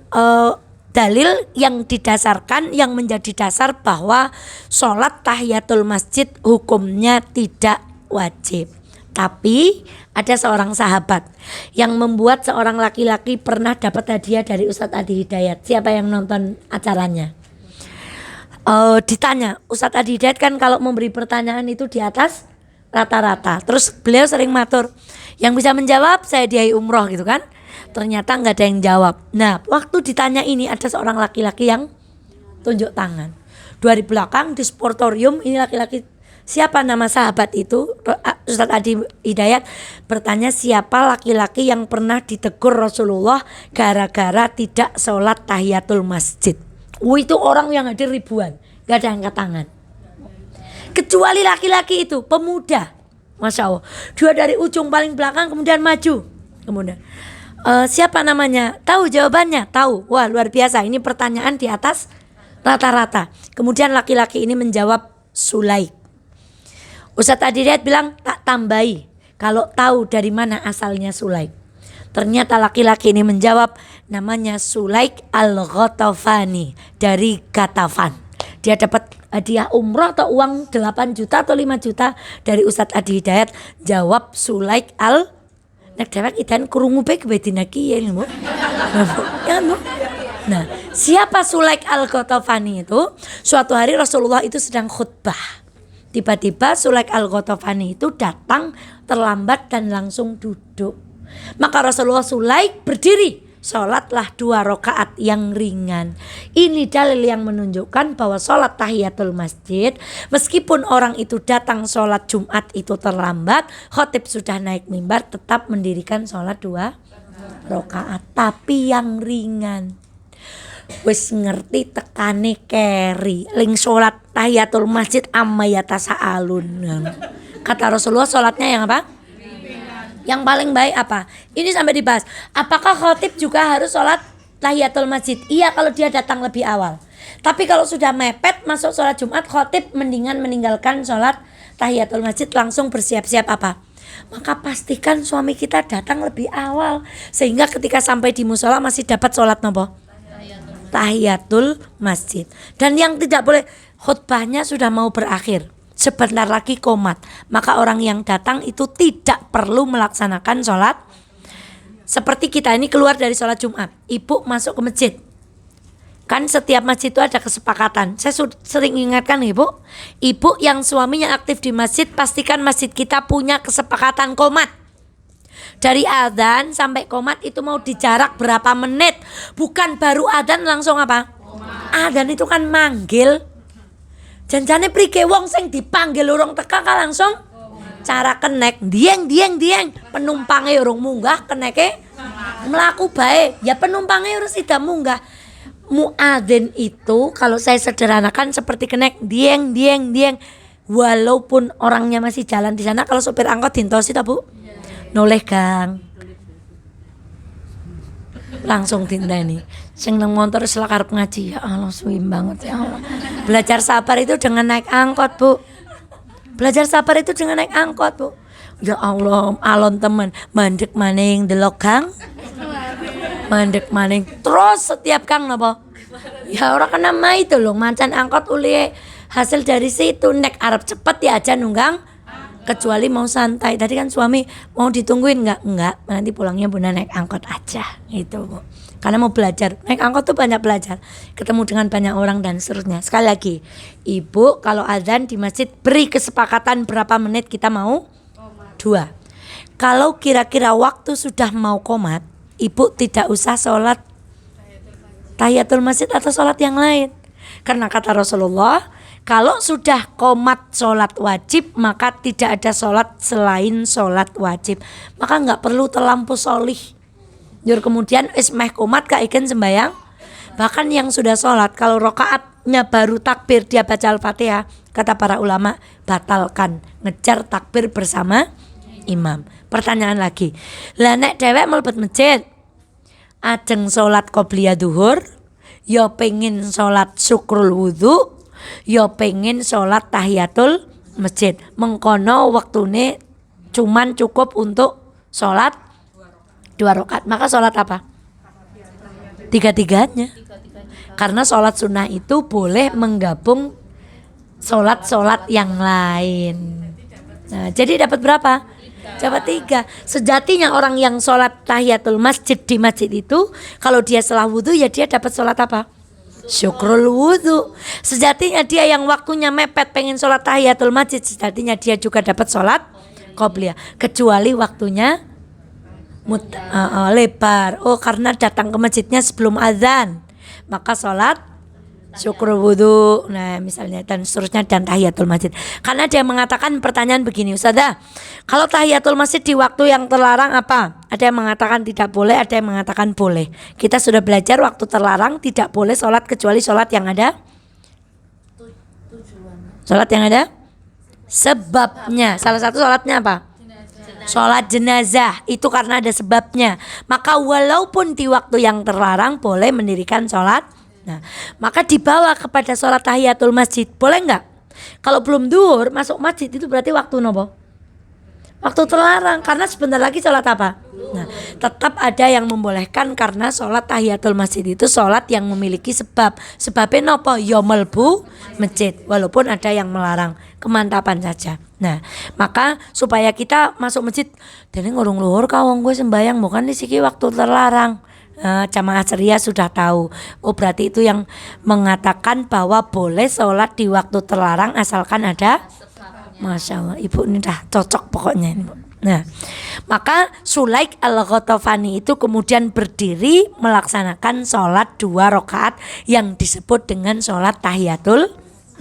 dalil yang didasarkan yang menjadi dasar bahwa sholat tahiyatul masjid hukumnya tidak wajib. Tapi ada seorang sahabat yang membuat seorang laki-laki pernah dapat hadiah dari Ustadz Adi Hidayat. Siapa yang nonton acaranya? Ditanya, Ustadz Adi Hidayat kan kalau memberi pertanyaan itu di atas rata-rata. Terus beliau sering matur, yang bisa menjawab saya hadiahi umroh gitu kan. Ternyata nggak ada yang jawab. Nah waktu ditanya ini ada seorang laki-laki yang tunjuk tangan. Dari belakang di sportorium ini laki-laki, siapa nama sahabat itu? Ustadz Adi Hidayat bertanya siapa laki-laki yang pernah ditegur Rasulullah gara-gara tidak sholat tahiyatul masjid. Itu orang yang hadir ribuan, gak ada angkat tangan. Kecuali laki-laki itu, pemuda. Masya Allah. Dia dari ujung paling belakang kemudian maju. Kemudian siapa namanya? Tahu jawabannya? Tahu. Wah luar biasa, ini pertanyaan di atas rata-rata. Kemudian laki-laki ini menjawab Sulaik. Ustadz Adi Hidayat bilang tak tambahi kalau tahu dari mana asalnya Sulaik. Ternyata laki-laki ini menjawab namanya Sulaik Al-Ghatafani dari Gatafan. Dia dapat hadiah umroh atau uang 8 juta atau 5 juta dari Ustadz Adi Hidayat. Jawab Sulaik Al Nek dewek idan krungu bae bedina kiye lho. Ya lho. Nah, siapa Sulaik Al-Ghatafani itu? Suatu hari Rasulullah itu sedang khutbah. Tiba-tiba Sulaik Al-Ghatafani itu datang terlambat dan langsung duduk. Maka Rasulullah Sulaik berdiri, sholatlah 2 rakaat yang ringan. Ini dalil yang menunjukkan bahwa sholat tahiyatul masjid, meskipun orang itu datang sholat Jumat itu terlambat, khotib sudah naik mimbar, tetap mendirikan sholat 2 rakaat, tapi yang ringan. Wis ngerti tekane keri ling sholat tahiyatul masjid amma yatasaalun. Kata Rasulullah sholatnya yang apa? Yang paling baik apa? Ini sampai dibahas. Apakah khotib juga harus sholat tahiyatul masjid? Iya kalau dia datang lebih awal. Tapi kalau sudah mepet masuk sholat Jumat, khotib mendingan meninggalkan sholat tahiyatul masjid, langsung bersiap-siap apa? Maka pastikan suami kita datang lebih awal, sehingga ketika sampai di musola masih dapat sholat nopo? Tahiyatul masjid. Dan yang tidak boleh, khutbahnya sudah mau berakhir, sebentar lagi qomat, maka orang yang datang itu tidak perlu melaksanakan sholat. Seperti kita ini keluar dari sholat Jumat, ibu masuk ke masjid. Kan setiap masjid itu ada kesepakatan. Saya sering ingatkan ibu yang suaminya aktif di masjid, pastikan masjid kita punya kesepakatan qomat. Dari adzan sampai qomat itu mau dijarak berapa menit, bukan baru adzan langsung apa? Adzan itu kan manggil. Janjane prike wong sing dipanggil urung teka kan langsung cara kenek dieng penumpangnya urung munggah, keneke melaku bae ya penumpangnya urung sida munggah. Muadzin itu kalau saya sederhanakan seperti kenek dieng walaupun orangnya masih jalan di sana. Kalau sopir angkot dintosi ta Bu? Noleh Gang langsung tindani. Sing nang motor selak arep ngaji, ya Allah suwim banget ya Allah. Belajar sabar itu dengan naik angkot Bu. Belajar sabar itu dengan naik angkot Bu. Ya Allah, alon temen mandek maning delok Gang. Mandek maning terus setiap Kang napa? Ya ora kena mai itu loh, mancan angkot uli hasil dari situ. Nek arep cepet ya aja nunggang, kecuali mau santai. Tadi kan suami mau ditungguin enggak, nanti pulangnya Bunda naik angkot aja gitu Bu. Karena mau belajar, naik angkot tuh banyak belajar, ketemu dengan banyak orang dan seterusnya. Sekali lagi, ibu kalau azan di masjid beri kesepakatan berapa menit kita mau? 2. Kalau kira-kira waktu sudah mau qomat, ibu tidak usah sholat tahiyatul masjid atau sholat yang lain. Karena kata Rasulullah, kalau sudah qomat sholat wajib, maka tidak ada sholat selain sholat wajib. Maka nggak perlu terlampau sholih. Jur kemudian ismeh qomat kaiken sembayang. Bahkan yang sudah sholat, kalau rokaatnya baru takbir dia baca Al-Fatihah, kata para ulama batalkan, ngejar takbir bersama imam. Pertanyaan lagi, lah nek dewek mlebet masjid ajeng sholat qobliyah duhur, ya pengen sholat syukrul wudhu, ya pengen sholat tahiyatul masjid, mengkono waktune cuman cukup untuk sholat 2 rakaat, maka sholat apa? 3-tiganya. Karena sholat sunnah itu boleh menggabung sholat yang lain. Nah, jadi dapat berapa? Dapat 3. Sejatinya orang yang sholat tahiyatul masjid di masjid itu, kalau dia salah wudhu ya dia dapat sholat apa? Syukrul wudhu. Sejatinya dia yang waktunya mepet pengen sholat tahiyatul masjid, sejatinya dia juga dapat sholat qobliyah, kecuali waktunya lebar. Oh, karena datang ke masjidnya sebelum azan, maka sholat syukur wudhu, nah misalnya dan seterusnya, dan tahiyatul masjid. Karena dia mengatakan pertanyaan begini, Ustazah, kalau tahiyatul masjid di waktu yang terlarang apa? Ada yang mengatakan tidak boleh, ada yang mengatakan boleh. Kita sudah belajar waktu terlarang tidak boleh sholat kecuali sholat yang ada sholat yang ada sebabnya. Salah satu sholatnya apa? Sholat jenazah, itu karena ada sebabnya. Maka walaupun di waktu yang terlarang boleh mendirikan sholat. Nah, maka dibawa kepada sholat tahiyatul masjid, boleh enggak? Kalau belum duhur masuk masjid itu berarti waktu nopo? Waktu terlarang, karena sebentar lagi sholat apa? Nah, tetap ada yang membolehkan karena sholat tahiyatul masjid itu sholat yang memiliki sebab. Sebabnya nopo? Ya melbu masjid. Walaupun ada yang melarang, kemantapan saja. Nah, maka supaya kita masuk masjid, dene ngurung luhur kawong gue sembayang bukan di siki waktu terlarang. Nah, jamaah ceria sudah tahu. Oh berarti itu yang mengatakan bahwa boleh sholat di waktu terlarang asalkan ada. Masya Allah, ibu ini dah cocok pokoknya ini, Bu. Nah, maka Sulaik al-Ghatafani itu kemudian berdiri melaksanakan sholat 2 rakaat yang disebut dengan sholat tahiyatul.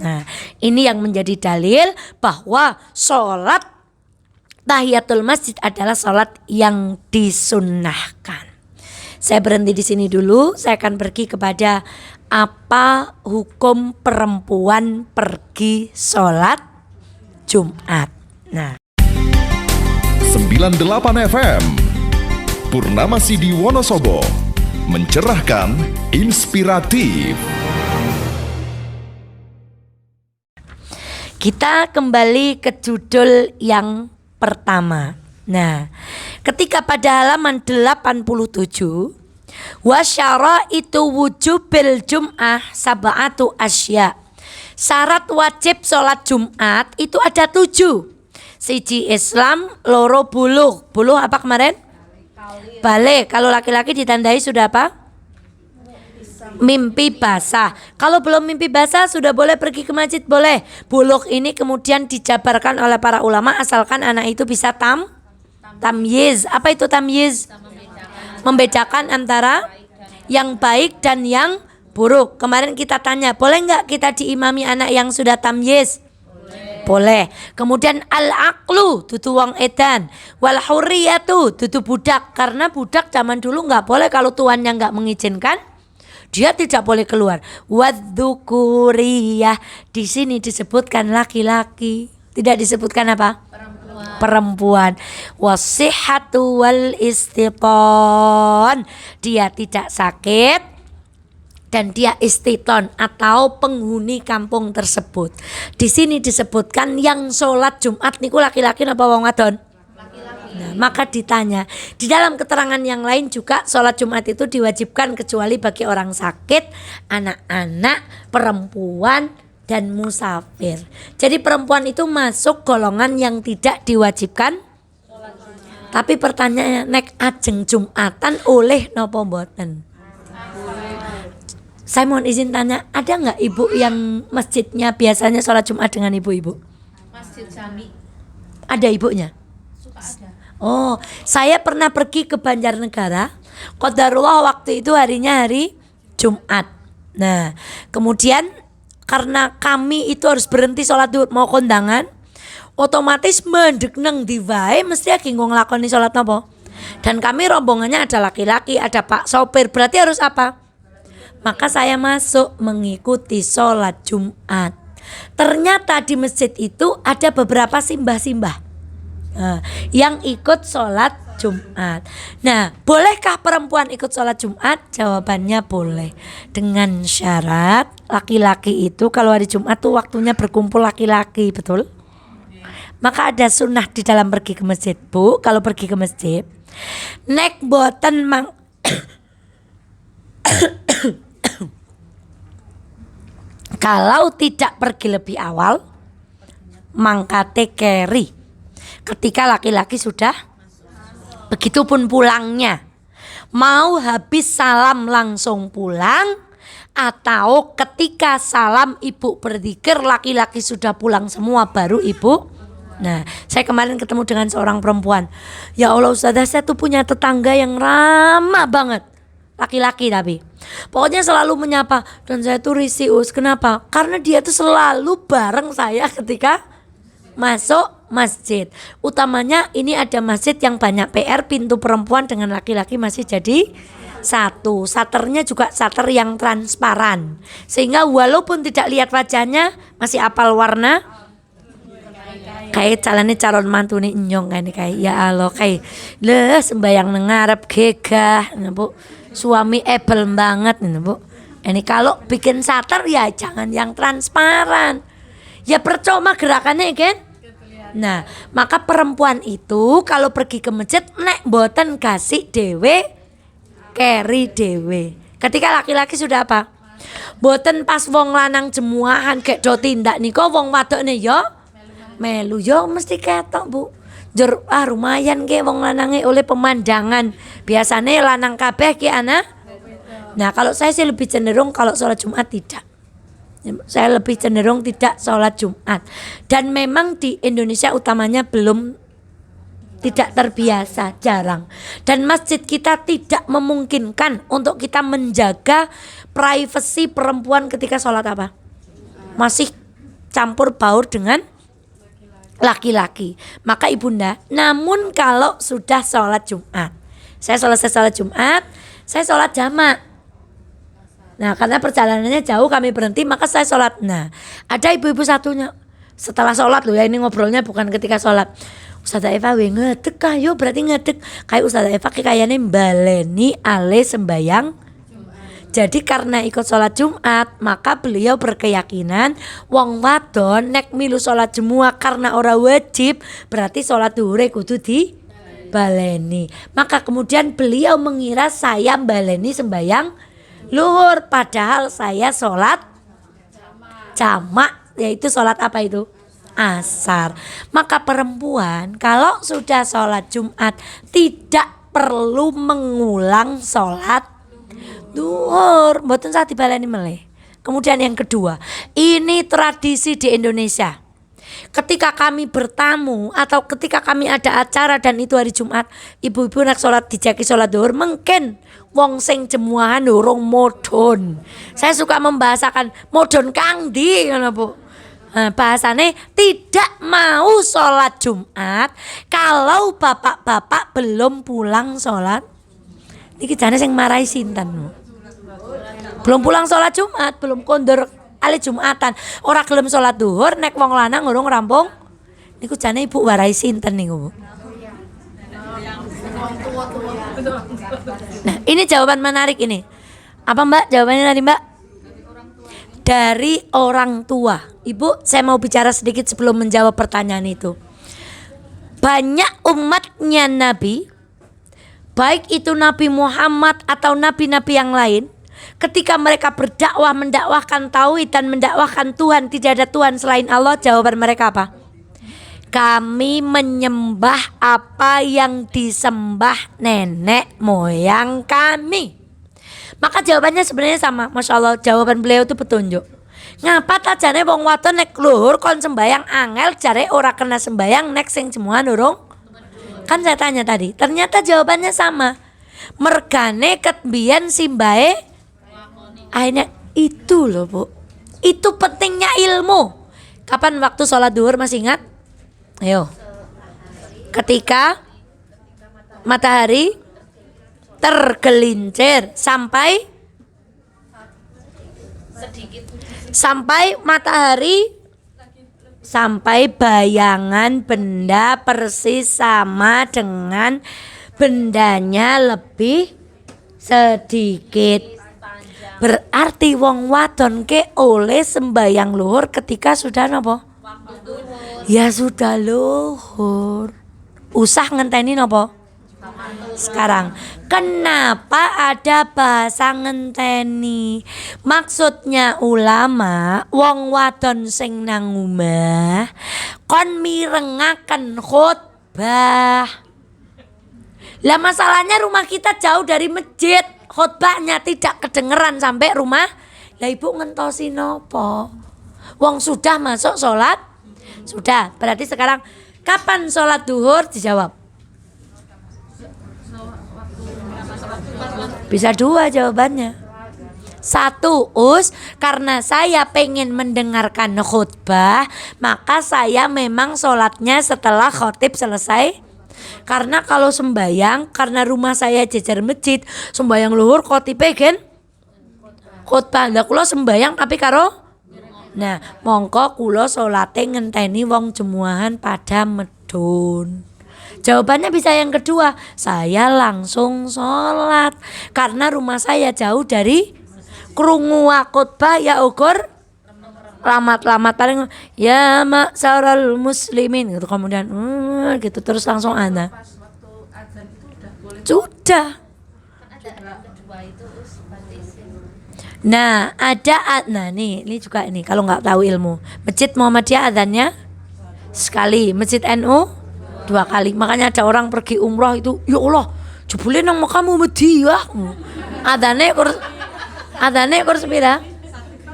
Nah, ini yang menjadi dalil bahwa sholat tahiyatul masjid adalah sholat yang disunnahkan. Saya berhenti di sini dulu. Saya akan pergi kepada apa hukum perempuan pergi sholat Jumat. Nah, 98 FM Purnama Sidi Wonosobo, mencerahkan, inspiratif. Kita kembali ke judul yang pertama. Nah, ketika pada halaman 87, wasyara itu wujubil jum'ah sab'atu asya. Syarat wajib sholat Jumat itu ada 7. Siji Islam, loro buluh. Buluh apa kemarin? Balik. Kalau laki-laki ditandai sudah apa? Mimpi basah. Kalau belum mimpi basah sudah boleh pergi ke masjid, boleh. Buluh ini kemudian dijabarkan oleh para ulama asalkan anak itu bisa tamyiz. Apa itu tamyiz? Membedakan antara yang baik dan yang buruk. Kemarin kita tanya, boleh nggak kita diimami anak yang sudah tamyiz? Boleh. Kemudian al-aqlu dudu wong edan, wal hurriyatu dudu budak. Karena budak zaman dulu nggak boleh kalau tuannya nggak mengizinkan, dia tidak boleh keluar. Wadzukuriyah di sini disebutkan laki-laki, tidak disebutkan apa? Perempuan. Wasihhatu wal istiton, dia tidak sakit dan dia istiton atau penghuni kampung tersebut. Di sini disebutkan yang sholat Jumat niku laki-laki apa wong wadon? Laki-laki. Nah, maka ditanya di dalam keterangan yang lain juga sholat Jumat itu diwajibkan kecuali bagi orang sakit, anak-anak, perempuan dan musafir. Jadi perempuan itu masuk golongan yang tidak diwajibkan. Tapi pertanyaannya, nek ajeng Jumatan oleh nopo mboten? Saya mohon izin tanya, ada nggak ibu yang masjidnya biasanya sholat Jumat dengan ibu-ibu? Masjid Jami. Ada ibunya? Suka ada. Oh, saya pernah pergi ke Banjarnegara. Qadarullah waktu itu harinya hari Jumat. Nah, kemudian karena kami itu harus berhenti sholat duhur mau kondangan, otomatis mendek nang diwae mesti lagi nglakoni sholat napa? Dan kami rombongannya ada laki-laki, ada pak sopir. Berarti harus apa? Maka saya masuk mengikuti sholat Jumat. Ternyata di masjid itu ada beberapa simbah-simbah yang ikut sholat Jumat. Nah, bolehkah perempuan ikut sholat Jumat? Jawabannya boleh. Dengan syarat laki-laki itu kalau hari Jumat tuh waktunya berkumpul laki-laki, betul? Maka ada sunnah di dalam pergi ke masjid, Bu. Kalau pergi ke masjid, nek boten kalau tidak pergi lebih awal, mangkate keri. Ketika laki-laki sudah, begitupun pulangnya, mau habis salam langsung pulang, atau ketika salam ibu berzikir laki-laki sudah pulang semua baru ibu. Nah, saya kemarin ketemu dengan seorang perempuan. Ya Allah Ustazah, saya tuh punya tetangga yang ramah banget. Laki-laki tapi pokoknya selalu menyapa. Dan saya tuh risih. Kenapa? Karena dia tuh selalu bareng saya ketika masuk masjid. Utamanya ini ada masjid yang banyak PR, pintu perempuan dengan laki-laki masih jadi satu. Saternya juga sater yang transparan, sehingga walaupun tidak lihat wajahnya masih apal warna. Kayak calon mantu nih nyong kayak ya Allah kayak leh sembayang nengarep gegah, Bu. Suami ebel banget nih, Bu. Ini kalau bikin sater ya jangan yang transparan. Ya percuma gerakannya kan. Nah, maka perempuan itu kalau pergi ke masjid nek mboten kasih dewe keri dewe. Ketika laki-laki sudah apa? Mboten pas wong lanang jemuahan gek do tindak nika wong wadokne yo melu yo mesti ketok, Bu. Jur lumayan ke wong lanange oleh pemandangan. Biasanya lanang kabeh ki ana. Nah, kalau saya sih lebih cenderung kalau sholat Jumat tidak. Saya lebih cenderung tidak sholat Jumat. Dan memang di Indonesia utamanya belum tidak terbiasa, jarang. Dan masjid kita tidak memungkinkan untuk kita menjaga privasi perempuan ketika sholat apa? Masih campur baur dengan laki-laki. Maka ibunda, namun kalau sudah sholat Jumat, saya selesai sholat Jumat, saya sholat jamak. Nah, karena perjalanannya jauh kami berhenti, maka saya sholat. Nah, ada ibu-ibu satunya setelah sholat loh ya, ini ngobrolnya bukan ketika sholat. Ustazah Eva ngedek kayo, berarti ngedek kayak Ustazah Eva kayaknya baleni ale sembayang. Jadi karena ikut sholat Jumat, maka beliau berkeyakinan wong wadon nek milu sholat jumuah karena ora wajib, berarti sholat duhure kudu di baleni. Maka kemudian beliau mengira saya baleni sembayang luhur, padahal saya sholat jamak, yaitu sholat apa itu? Asar. Maka perempuan kalau sudah sholat Jumat tidak perlu mengulang sholat duhur, mboten usah dibaleni meleh. Kemudian yang kedua, ini tradisi di Indonesia. Ketika kami bertamu atau ketika kami ada acara dan itu hari Jumat, ibu-ibu nak sholat dijaki sholat duhur, mungkin wong sing jemuahan durung modon. Saya suka membahasakan modon kang di, ngono Bu. Nah, bahasane tidak mau sholat Jumat kalau bapak-bapak belum pulang sholat. Niki jane sing marahi sinten, Bu. Belum pulang sholat Jumat, belum kondur ali Jumatan, ora gelem sholat duhur, nek wong lanang urung rampung. Niku jane ibu warai sinten niku, Bu? Nah, ini jawaban menarik ini. Apa Mbak jawabannya tadi Mbak? Dari orang tua. Ibu, saya mau bicara sedikit sebelum menjawab pertanyaan itu. Banyak umatnya Nabi, baik itu Nabi Muhammad atau nabi-nabi yang lain, ketika mereka berdakwah, mendakwahkan tauhid dan mendakwahkan Tuhan, tidak ada Tuhan selain Allah, jawaban mereka apa? Kami menyembah apa yang disembah nenek moyang kami. Maka jawabannya sebenarnya sama. Masya Allah, jawaban beliau itu petunjuk. Ngapa tajane wong wadon nek luhur kon sembayang angel, jare ora kena sembayang nek sing jemuhan urung? Kan saya tanya tadi, ternyata jawabannya sama. Mergane ket biyen simbahe akhirnya itu loh Bu. Itu pentingnya ilmu. Kapan waktu sholat duhur masih ingat? Ayo. Ketika matahari tergelincir sampai matahari sampai bayangan benda persis sama dengan bendanya lebih sedikit. Berarti wong wadon ke oleh sembayang luhur ketika sudah nopo? Ya sudah luhur. Usah ngenteni nopo? Sekarang kenapa ada bahasa ngenteni? Maksudnya ulama wong wadon sing nang omah kon mirengaken khotbah. Lah masalahnya rumah kita jauh dari masjid, khotbahnya tidak kedengeran sampai rumah. Lah ibu ngentosi nopo? Wong sudah masuk sholat? Sudah, berarti sekarang kapan sholat duhur? Dijawab. Bisa dua jawabannya. Satu, karena saya pengen mendengarkan khutbah, maka saya memang sholatnya setelah khotib selesai. Karena kalau sembayang, karena rumah saya jejer masjid, sembayang luhur khotibnya kan khutbah. Lah kula sembayang tapi karo, nah mongko kula sholate ngenteni wong jemuahan pada medun. Jawabannya bisa yang kedua, saya langsung sholat karena rumah saya jauh dari krungu khotbah ya ukur lamat-lamat paling ya ma'syaral muslimin gitu, kemudian gitu terus langsung ana. Pas waktu adzan itu udah boleh. Sudah. Ada kedua itu berarti sih. Nah, nah ini juga ini kalau nggak tahu ilmu. Masjid Muhammadiyah adzannya sekali, Masjid NU 2 kali. Makanya ada orang pergi umroh itu, ya Allah, jebule nang Mekah Muhammadiyah. Adzane kur sepira?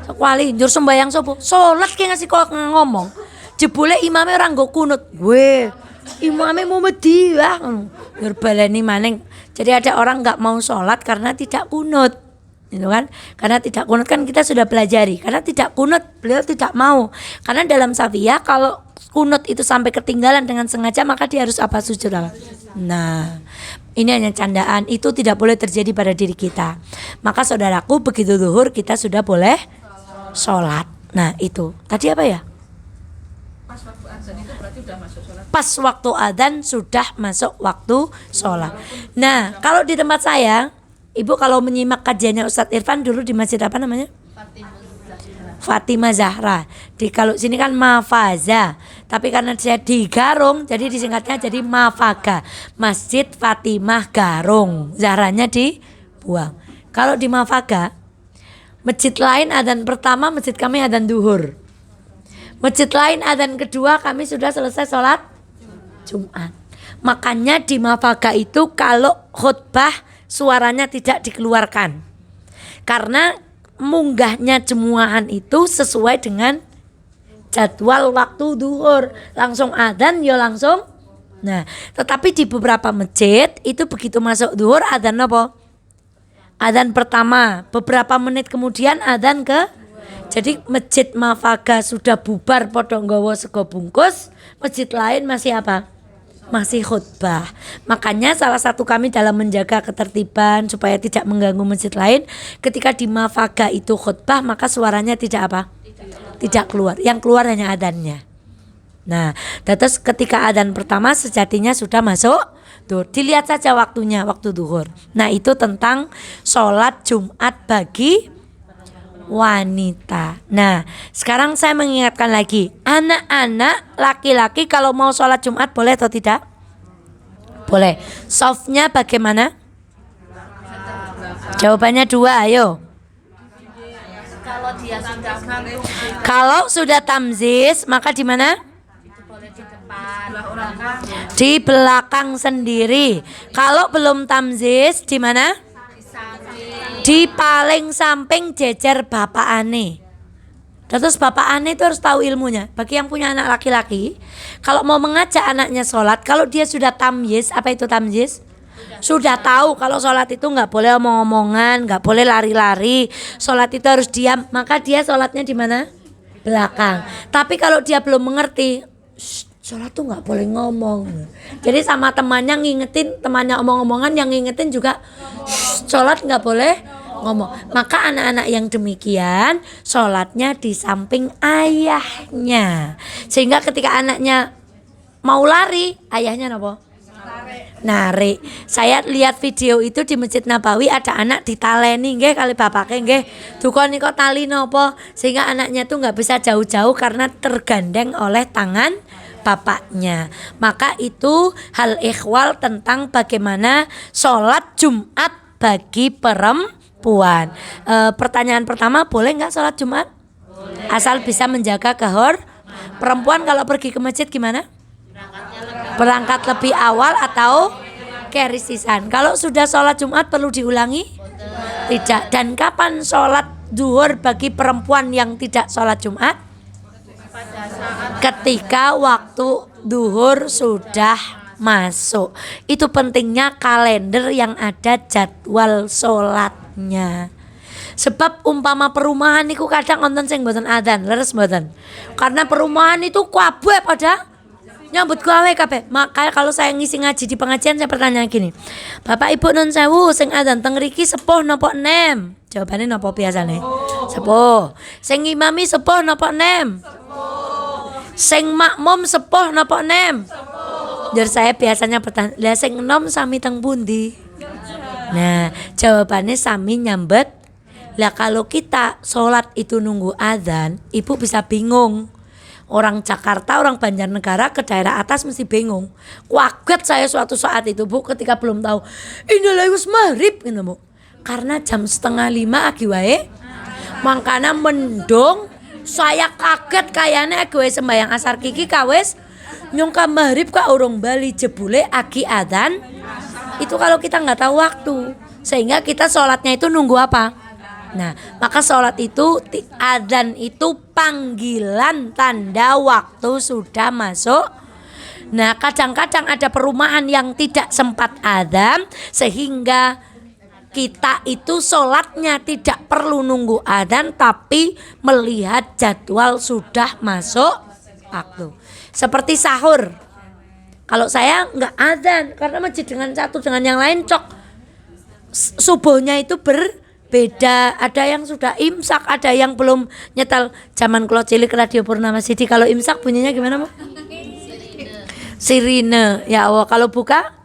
Sekwali, njur sembayang sapa? Salat ki ngasih kok ngomong. Jebule imame ora nggo kunut. Weh, imame Muhammadiyah. Njur baleni maning. Jadi ada orang nggak mau sholat karena tidak kunut. Gitu kan? Karena tidak kunut kan kita sudah pelajari. Karena tidak kunut beliau tidak mau. Karena dalam Safiyah kalau kunut itu sampai ketinggalan dengan sengaja maka dia harus apa, sujud apa? Nah, ini hanya candaan, itu tidak boleh terjadi pada diri kita. Maka saudaraku begitu zuhur kita sudah boleh sholat. Nah itu tadi apa ya? Pas waktu adzan itu berarti udah masuk sholat. Pas waktu adzan sudah masuk waktu sholat. Nah kalau di tempat saya, ibu kalau menyimak kajiannya Ustadz Irfan dulu di masjid apa namanya? Fatimah Zahra. Di kalau sini kan Mafaza, tapi karena saya di Garung, jadi disingkatnya jadi Mafaga. Masjid Fatimah Garung. Zahranya dibuang. Kalau di Mafaga, masjid lain adzan pertama, masjid kami adzan duhur. Masjid lain adzan kedua, kami sudah selesai sholat Jumat. Makanya di Mafaga itu kalau khutbah suaranya tidak dikeluarkan. Karena munggahnya jemuahan itu sesuai dengan jadwal waktu duhur, langsung adzan ya langsung. Nah, tetapi di beberapa masjid itu begitu masuk duhur adzan apa? Adzan pertama, beberapa menit kemudian adzan ke. Jadi masjid Mafaga sudah bubar podo nggawa sego bungkus, masjid lain masih apa? Masih khutbah. Makanya salah satu kami dalam menjaga ketertiban supaya tidak mengganggu masjid lain, ketika di Mafaga itu khutbah maka suaranya tidak apa? Tidak keluar. Yang keluar hanya adzannya. Nah, terus ketika adzan pertama sejatinya sudah masuk duhur. Dilihat saja waktunya, waktu duhur. Nah, itu tentang sholat Jumat bagi wanita. Nah, sekarang saya mengingatkan lagi, anak-anak laki-laki kalau mau sholat Jumat boleh atau tidak? Boleh. Softnya bagaimana? Jawabannya 2, ayo. Kalau dia sudah ngantuk Kalau sudah tamziz, maka di mana? itu boleh di depan. Di belakang sendiri. Kalau belum tamziz, di mana? Di samping. Di paling samping jejer bapak ane. Terus bapak ane itu harus tahu ilmunya. Bagi yang punya anak laki-laki, kalau mau mengajak anaknya sholat, kalau dia sudah tamyiz, apa itu tamyiz? Sudah tahu kalau sholat itu nggak boleh omong-omongan, nggak boleh lari-lari, sholat itu harus diam, maka dia sholatnya di mana? Belakang. Tapi kalau dia belum mengerti, sholat tuh nggak boleh ngomong. Jadi sama temannya ngingetin, temannya omong-omongan, yang ngingetin juga sholat nggak boleh ngomong. Maka anak-anak yang demikian sholatnya di samping ayahnya, sehingga ketika anaknya mau lari, ayahnya apa? Narik. Saya lihat video itu di Masjid Nabawi, ada anak ditaleni nggih kali bapake nggih. Duka nika tali napa, sehingga anaknya tuh nggak bisa jauh-jauh karena tergandeng oleh tangan bapaknya. Maka itu hal ikhwal tentang bagaimana sholat Jumat bagi perempuan. Pertanyaan pertama, boleh nggak sholat Jumat? Boleh. Asal bisa menjaga perempuan kalau pergi ke masjid gimana? Berangkat lebih awal atau kerisisan. Kalau sudah sholat Jumat perlu diulangi? Tidak. Dan kapan sholat duhur bagi perempuan yang tidak sholat Jumat? Ketika waktu duhur sudah masuk. Itu pentingnya kalender yang ada jadwal sholatnya. Sebab umpama perumahan niku kadang nonton sing mboten adzan, leres mboten. Karena perumahan itu kabeh pada nyambut gawe kabeh. Maka kalau saya ngisi ngaji di pengajian saya bertanya gini, Bapak Ibu nun sewu sing adzan teng mriki sepuh napa enem? Jawabane napa biasane? Sepuh. Sing ngimami sepuh napa enem? Sing makmum sepuh napa enem? Jadi saya biasanya bertanya, lah sing enom sami teng pundi? Nah, jawabannya sami nyambet Lah kalau kita sholat itu nunggu adzan, ibu bisa bingung. Orang Jakarta, orang Banjarnegara ke daerah atas mesti bingung. Kaget saya suatu saat itu Bu ketika belum tahu. Inilah wis maghrib gitu Bu. Karena jam 4:30 agi wae. Mangkana mendung. Saya kaget kayaknya gue sembahyang asar kiki kawes nyongka maghrib ka urung bali jebule agi adzan. Itu kalau kita nggak tahu waktu. Sehingga kita sholatnya itu nunggu apa? Nah, maka sholat itu adzan itu panggilan tanda waktu sudah masuk. Nah, kadang-kadang ada perumahan yang tidak sempat adzan sehingga kita itu sholatnya tidak perlu nunggu adzan tapi melihat jadwal sudah masuk waktu. Seperti sahur. Kalau saya nggak adzan karena masjid dengan satu dengan yang lain cok. Subuhnya itu berbeda, ada yang sudah imsak, ada yang belum nyetel. Zaman kalau cilik Radio Purnama Sidi kalau imsak bunyinya gimana Bu? Sirine. Ya Allah, kalau buka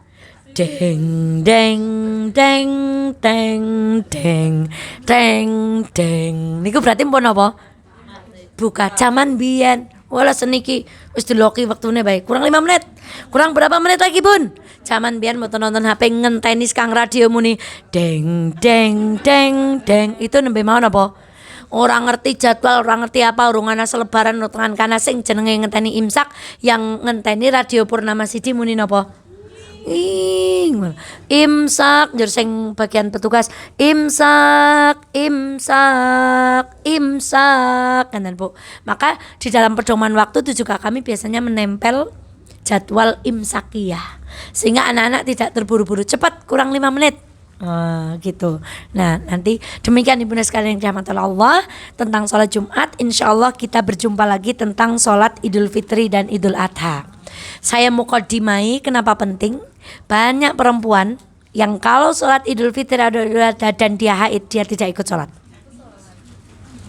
deng deng deng deng deng deng deng. Niku berarti pun apa? Buka zaman biyen. Wala seniki wis diloki waktune bae. Kurang 5 menit. Kurang berapa menit lagi, Bun? Zaman biyen mau nonton HP ngenteni kang radio muni deng deng deng deng. Itu nembe mau napa? Orang ngerti jadwal, orang ngerti apa urungan selebaran utangan kana sing jenenge ngenteni imsak yang ngenteni Radio Purnama Sidi muni napa? Imsak jur sing bagian petugas imsak kan Bu. Maka di dalam pedoman waktu itu juga kami biasanya menempel jadwal imsakiyah sehingga anak-anak tidak terburu-buru cepat kurang 5 menit. Gitu. Nah, nanti demikian Ibu sekalian yang dirahmati Allah tentang sholat Jumat. Insya Allah kita berjumpa lagi tentang sholat Idul Fitri dan Idul Adha. Saya muqaddimai kenapa penting. Banyak perempuan yang kalau sholat Idul Fitri dan dia haid, dia tidak ikut sholat,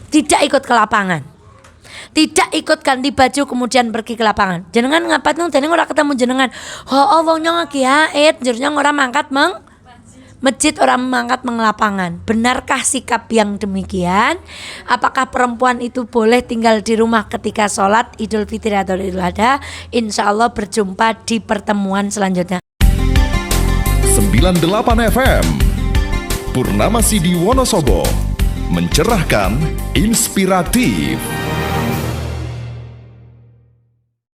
tidak ikut ke lapangan, tidak ikut ganti baju kemudian pergi ke lapangan. Jenengan ngapain nung? Jenengan orang ketemu jenengan. Oh, wongnya lagi haid, jadinya orang mangkat masjid, orang mangkat lapangan. Benarkah sikap yang demikian? Apakah perempuan itu boleh tinggal di rumah ketika sholat Idul Fitri atau Idul Adha? Insya Allah berjumpa di pertemuan selanjutnya. 98 FM Purnama Sidi Wonosobo, mencerahkan, inspiratif.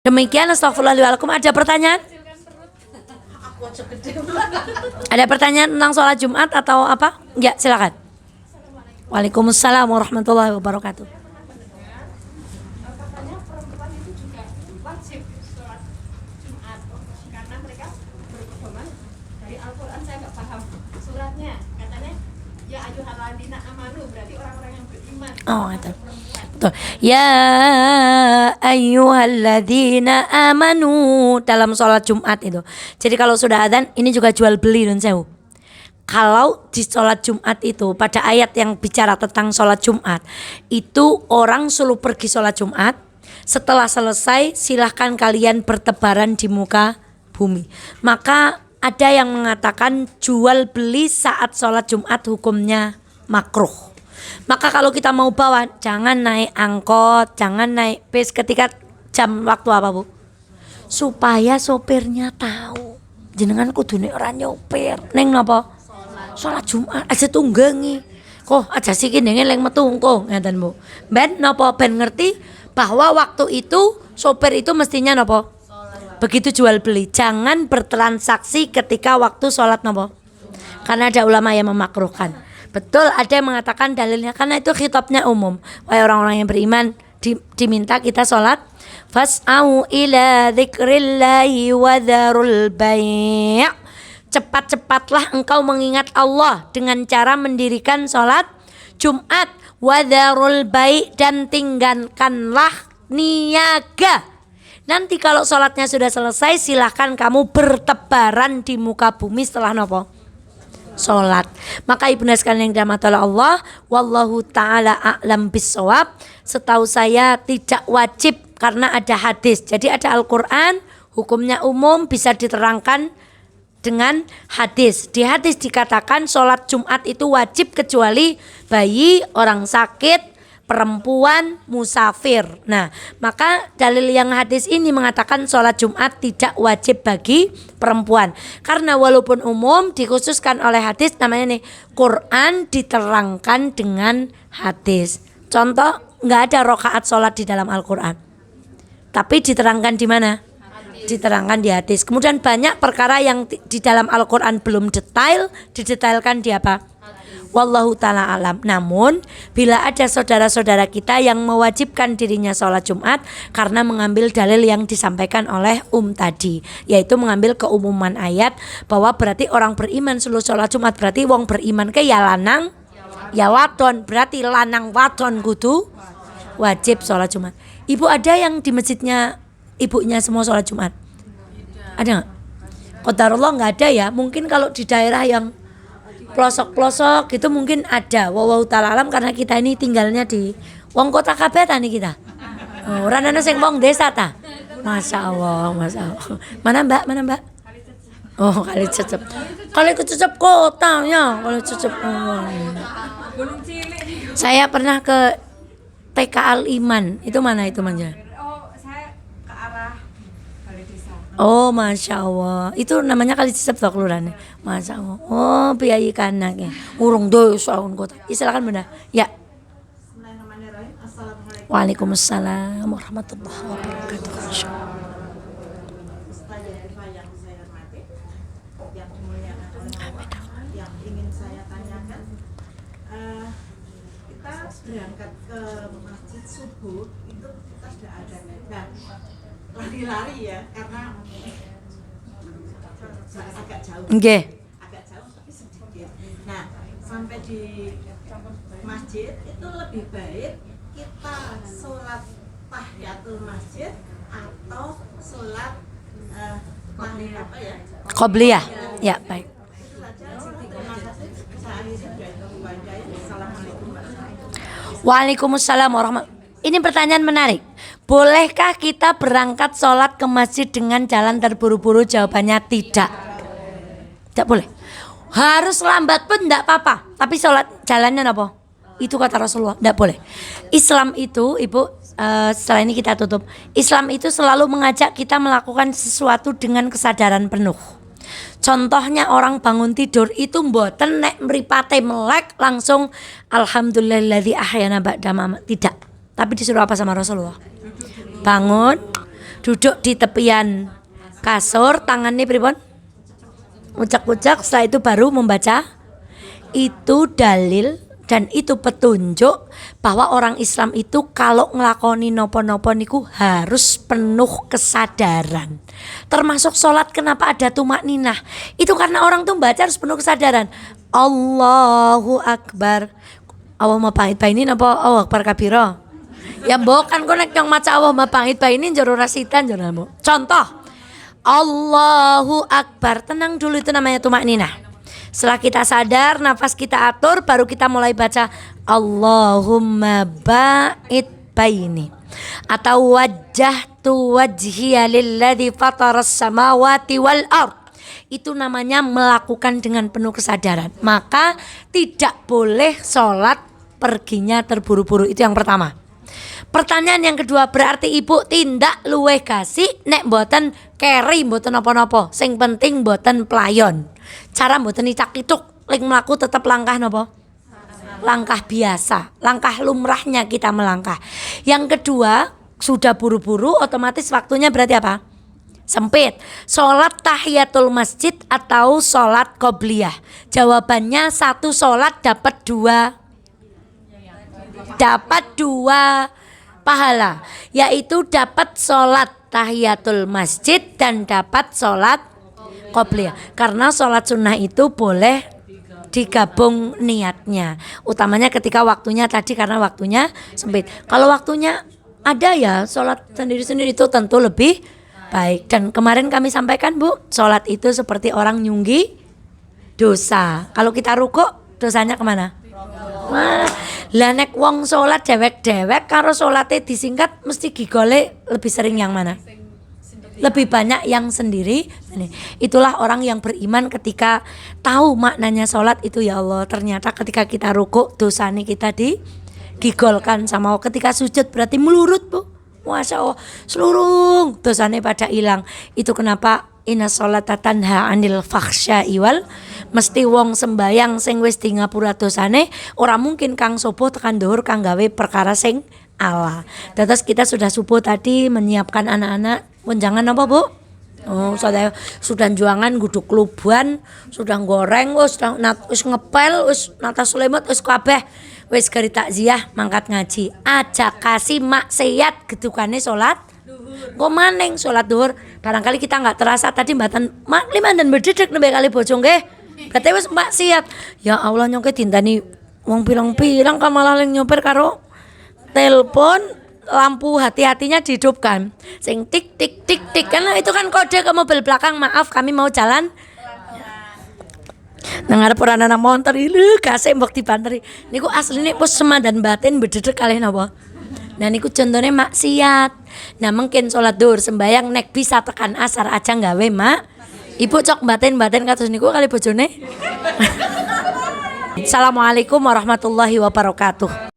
Demikian, astagfirullahaladzim. Ada pertanyaan? Ada pertanyaan tentang sholat Jumat atau apa? Ya, silakan. Waalaikumsalam warahmatullahi wabarakatuh. Katanya perempuan itu juga wajib sholat Jumat karena mereka berpedoman dari Al-Quran. Saya nggak paham suratnya. Katanya ya ayyuhalladzina amanu, berarti orang-orang yang beriman. Oh, betul. Ya ayyuhalladzina amanu dalam sholat Jumat itu. Jadi kalau sudah adzan ini juga jual beli dan sewu. Kalau di sholat Jumat itu pada ayat yang bicara tentang sholat Jumat itu orang suruh pergi sholat Jumat. Setelah selesai silahkan kalian bertebaran di muka bumi. Maka ada yang mengatakan jual beli saat sholat Jumat hukumnya makruh. Maka kalau kita mau bawa jangan naik angkot, jangan naik bis ketika jam waktu apa Bu? Supaya sopirnya tahu jenengan kudune ora nyopir neng napa? Sholat Jumat aja tunggangi. Kok aja siki nenge leng metu engko ngeten Bu. Ben napa ben ngerti bahwa waktu itu sopir itu mestinya napa? Begitu jual beli jangan bertransaksi ketika waktu sholat napa? Karena ada ulama yang memakruhkan. Betul, ada yang mengatakan dalilnya karena itu khitabnya umum. Wahai orang-orang yang beriman, diminta kita sholat. Fas'au ila dzikrillahi wa dzarul bai'. Cepat-cepatlah engkau mengingat Allah dengan cara mendirikan sholat Jumat. Wa dzarul bai' dan tinggalkanlah niaga. Nanti kalau sholatnya sudah selesai silahkan kamu bertebaran di muka bumi setelah nopo? Sholat. Maka ibunda sekalian yang dirahmati Allah, wallahu taala a'lam bissawab. Setahu saya tidak wajib karena ada hadis. Jadi ada Al-Qur'an, hukumnya umum bisa diterangkan dengan hadis. Di hadis dikatakan sholat Jumat itu wajib kecuali bayi, orang sakit, perempuan, musafir. Nah, maka dalil yang hadis ini mengatakan sholat Jumat tidak wajib bagi perempuan. Karena walaupun umum dikhususkan oleh hadis, namanya nih Quran diterangkan dengan hadis. Contoh, nggak ada rakaat sholat di dalam Al-Quran, tapi diterangkan di mana? Diterangkan di hadis. Kemudian banyak perkara yang di dalam Al-Quran belum detail, didetailkan di apa? Wallahu ta'ala alam. Namun bila ada saudara-saudara kita yang mewajibkan dirinya sholat Jumat karena mengambil dalil yang disampaikan oleh tadi, yaitu mengambil keumuman ayat bahwa berarti orang beriman seluruh sholat Jumat, berarti wong beriman ke ya lanang ya wadon, berarti lanang wadon kudu wajib sholat Jumat. Ibu ada yang di masjidnya ibunya semua sholat Jumat? Ada nggak? Qadarullah nggak ada ya. Mungkin kalau di daerah yang pelosok-pelosok gitu mungkin ada. Wallahu ta'ala alam, karena kita ini tinggalnya di wong kota kabeh ta nih kita. Oh, ora ana sing wong desa ta. Masya Allah, Masya Allah. Mana Mbak? Mana Mbak? Oh, Kali Cecep. Kali Cecep kotanya, Kali Cecep. Oh. Saya pernah ke TK Al Iman. Itu mana itu Manja? Oh, Masya Allah. Itu namanya Kali Cecep toh kelurahannya. Masya Allah. Oh, piyayi kanak ya. Urung dosa kota. Silakan Bunda. Ya. Waalaikumsalam warahmatullahi wabarakatuh. Yang ingin saya tanyakan, kita berangkat ke masjid subuh itu kita sudah ada lari-lari ya, karena agak jauh. Nggih. Agak jauh tapi sedikit. Nah, sampai di masjid itu lebih baik kita sholat tahiyatul masjid atau sholat apa ya? Qobliyah. Ya, baik. Itu saja. Terima kasih. Saya akhiri sudah itu. Assalamualaikum warahmatullahi wabarakatuh. Waalaikumsalam warahmatullahi. Ini pertanyaan menarik. Bolehkah kita berangkat sholat ke masjid dengan jalan terburu-buru? Jawabannya tidak. Tidak boleh. Harus lambat pun tidak apa-apa. Tapi sholat jalannya apa? Itu kata Rasulullah. Tidak boleh. Islam itu, Ibu, setelah ini kita tutup. Islam itu selalu mengajak kita melakukan sesuatu dengan kesadaran penuh. Contohnya orang bangun tidur itu mboten nek mripate melek langsung alhamdulillahilladzi ahyana ba'da mamat. Tidak. Tapi disuruh apa sama Rasulullah? Bangun, duduk di tepian kasur, tangannya pripun? Ucak-ucak, setelah itu baru membaca. Itu dalil dan itu petunjuk bahwa orang Islam itu kalau ngelakoni nopo-nopo niku harus penuh kesadaran. Termasuk sholat, kenapa ada tumakninah? Itu karena orang tuh baca harus penuh kesadaran. Allahu Akbar. Allahumma pahit bainin apa Allahu Akbar kabira? Ya mbok kan konek yang maca Allahumma pahit bainin jero rasitan jero mbok. Contoh, Allahu Akbar, tenang dulu, itu namanya tumakninah. Setelah kita sadar, nafas kita atur, baru kita mulai baca Allahumma ba'id baini, atau wajjahtu wajhiya lilladzi fataras samawati wal ard. Itu namanya melakukan dengan penuh kesadaran. Maka tidak boleh sholat perginya terburu-buru. Itu yang pertama. Pertanyaan yang kedua, berarti ibu tindak luweh kasih nek mboten keri mboten napa-napa. Sing penting mboten pelayon. Cara mboten icak-icuk, lek mlaku tetap langkah napa? Langkah biasa, langkah lumrahnya kita melangkah. Yang kedua, sudah buru-buru otomatis waktunya berarti apa? Sempit. Sholat tahiyatul masjid atau sholat qobliyah? Jawabannya satu sholat dapat dua pahala, yaitu dapat sholat tahiyatul masjid dan dapat sholat qobliyah. Karena sholat sunnah itu boleh digabung niatnya, utamanya ketika waktunya tadi, karena waktunya sempit. Kalau waktunya ada ya sholat sendiri-sendiri itu tentu lebih baik. Dan kemarin kami sampaikan Bu, sholat itu seperti orang nyunggi dosa. Kalau kita rukuk dosanya kemana? Wah, lah nek wong sholat dewek-dewek karo sholatnya disingkat, mesti gigole lebih sering yang mana? lebih banyak yang sendiri. Itulah orang yang beriman ketika tahu maknanya sholat itu. Ya Allah, ternyata ketika kita rukuk dosanya kita digigolkan sama Allah. Ketika sujud berarti melurut Bu, Masya Allah, seluruh dosanya pada hilang. Itu kenapa inna sholata tanha anil fakhsya'i wal, mesti wong sembayang sing wis di ngapura dosane ora mungkin kang sopo tekan dhuwur kang gawe perkara sing ala. Terus kita sudah subuh tadi menyiapkan anak-anak wenjangan apa Bu? Oh, sudah juangan guduk lubuan, sudah goreng, wis ngepel, wis nata sulemut, wis kabeh, wis gari takziah mangkat ngaji. Aja kasih maksiat gedukane salat kok maning salat dhuwur. Barangkali kita nggak terasa tadi mbatan mak liman dan berdedek nembe kali bojo nggih. Berarti wis maksiat. Ya Allah nyongke dintani wong pilang-pilang ka malah ling nyopir karo telepon, lampu hati-hatinya dihidupkan. Sing tik tik tik tik karena itu kan kode ke mobil belakang. Maaf kami mau jalan. Nengar ora ana montor lho kasih mbok dibanteri. Niku asline pos semadan batin bededek kalih napa. Nah niku contohnya maksiat. Nah mungkin sholat dhuwur sembayang nek bisa tekan asar aja nggawe mak. Ibu cok batin-batin kados niku kali bojone. Assalamualaikum warahmatullahi wabarakatuh.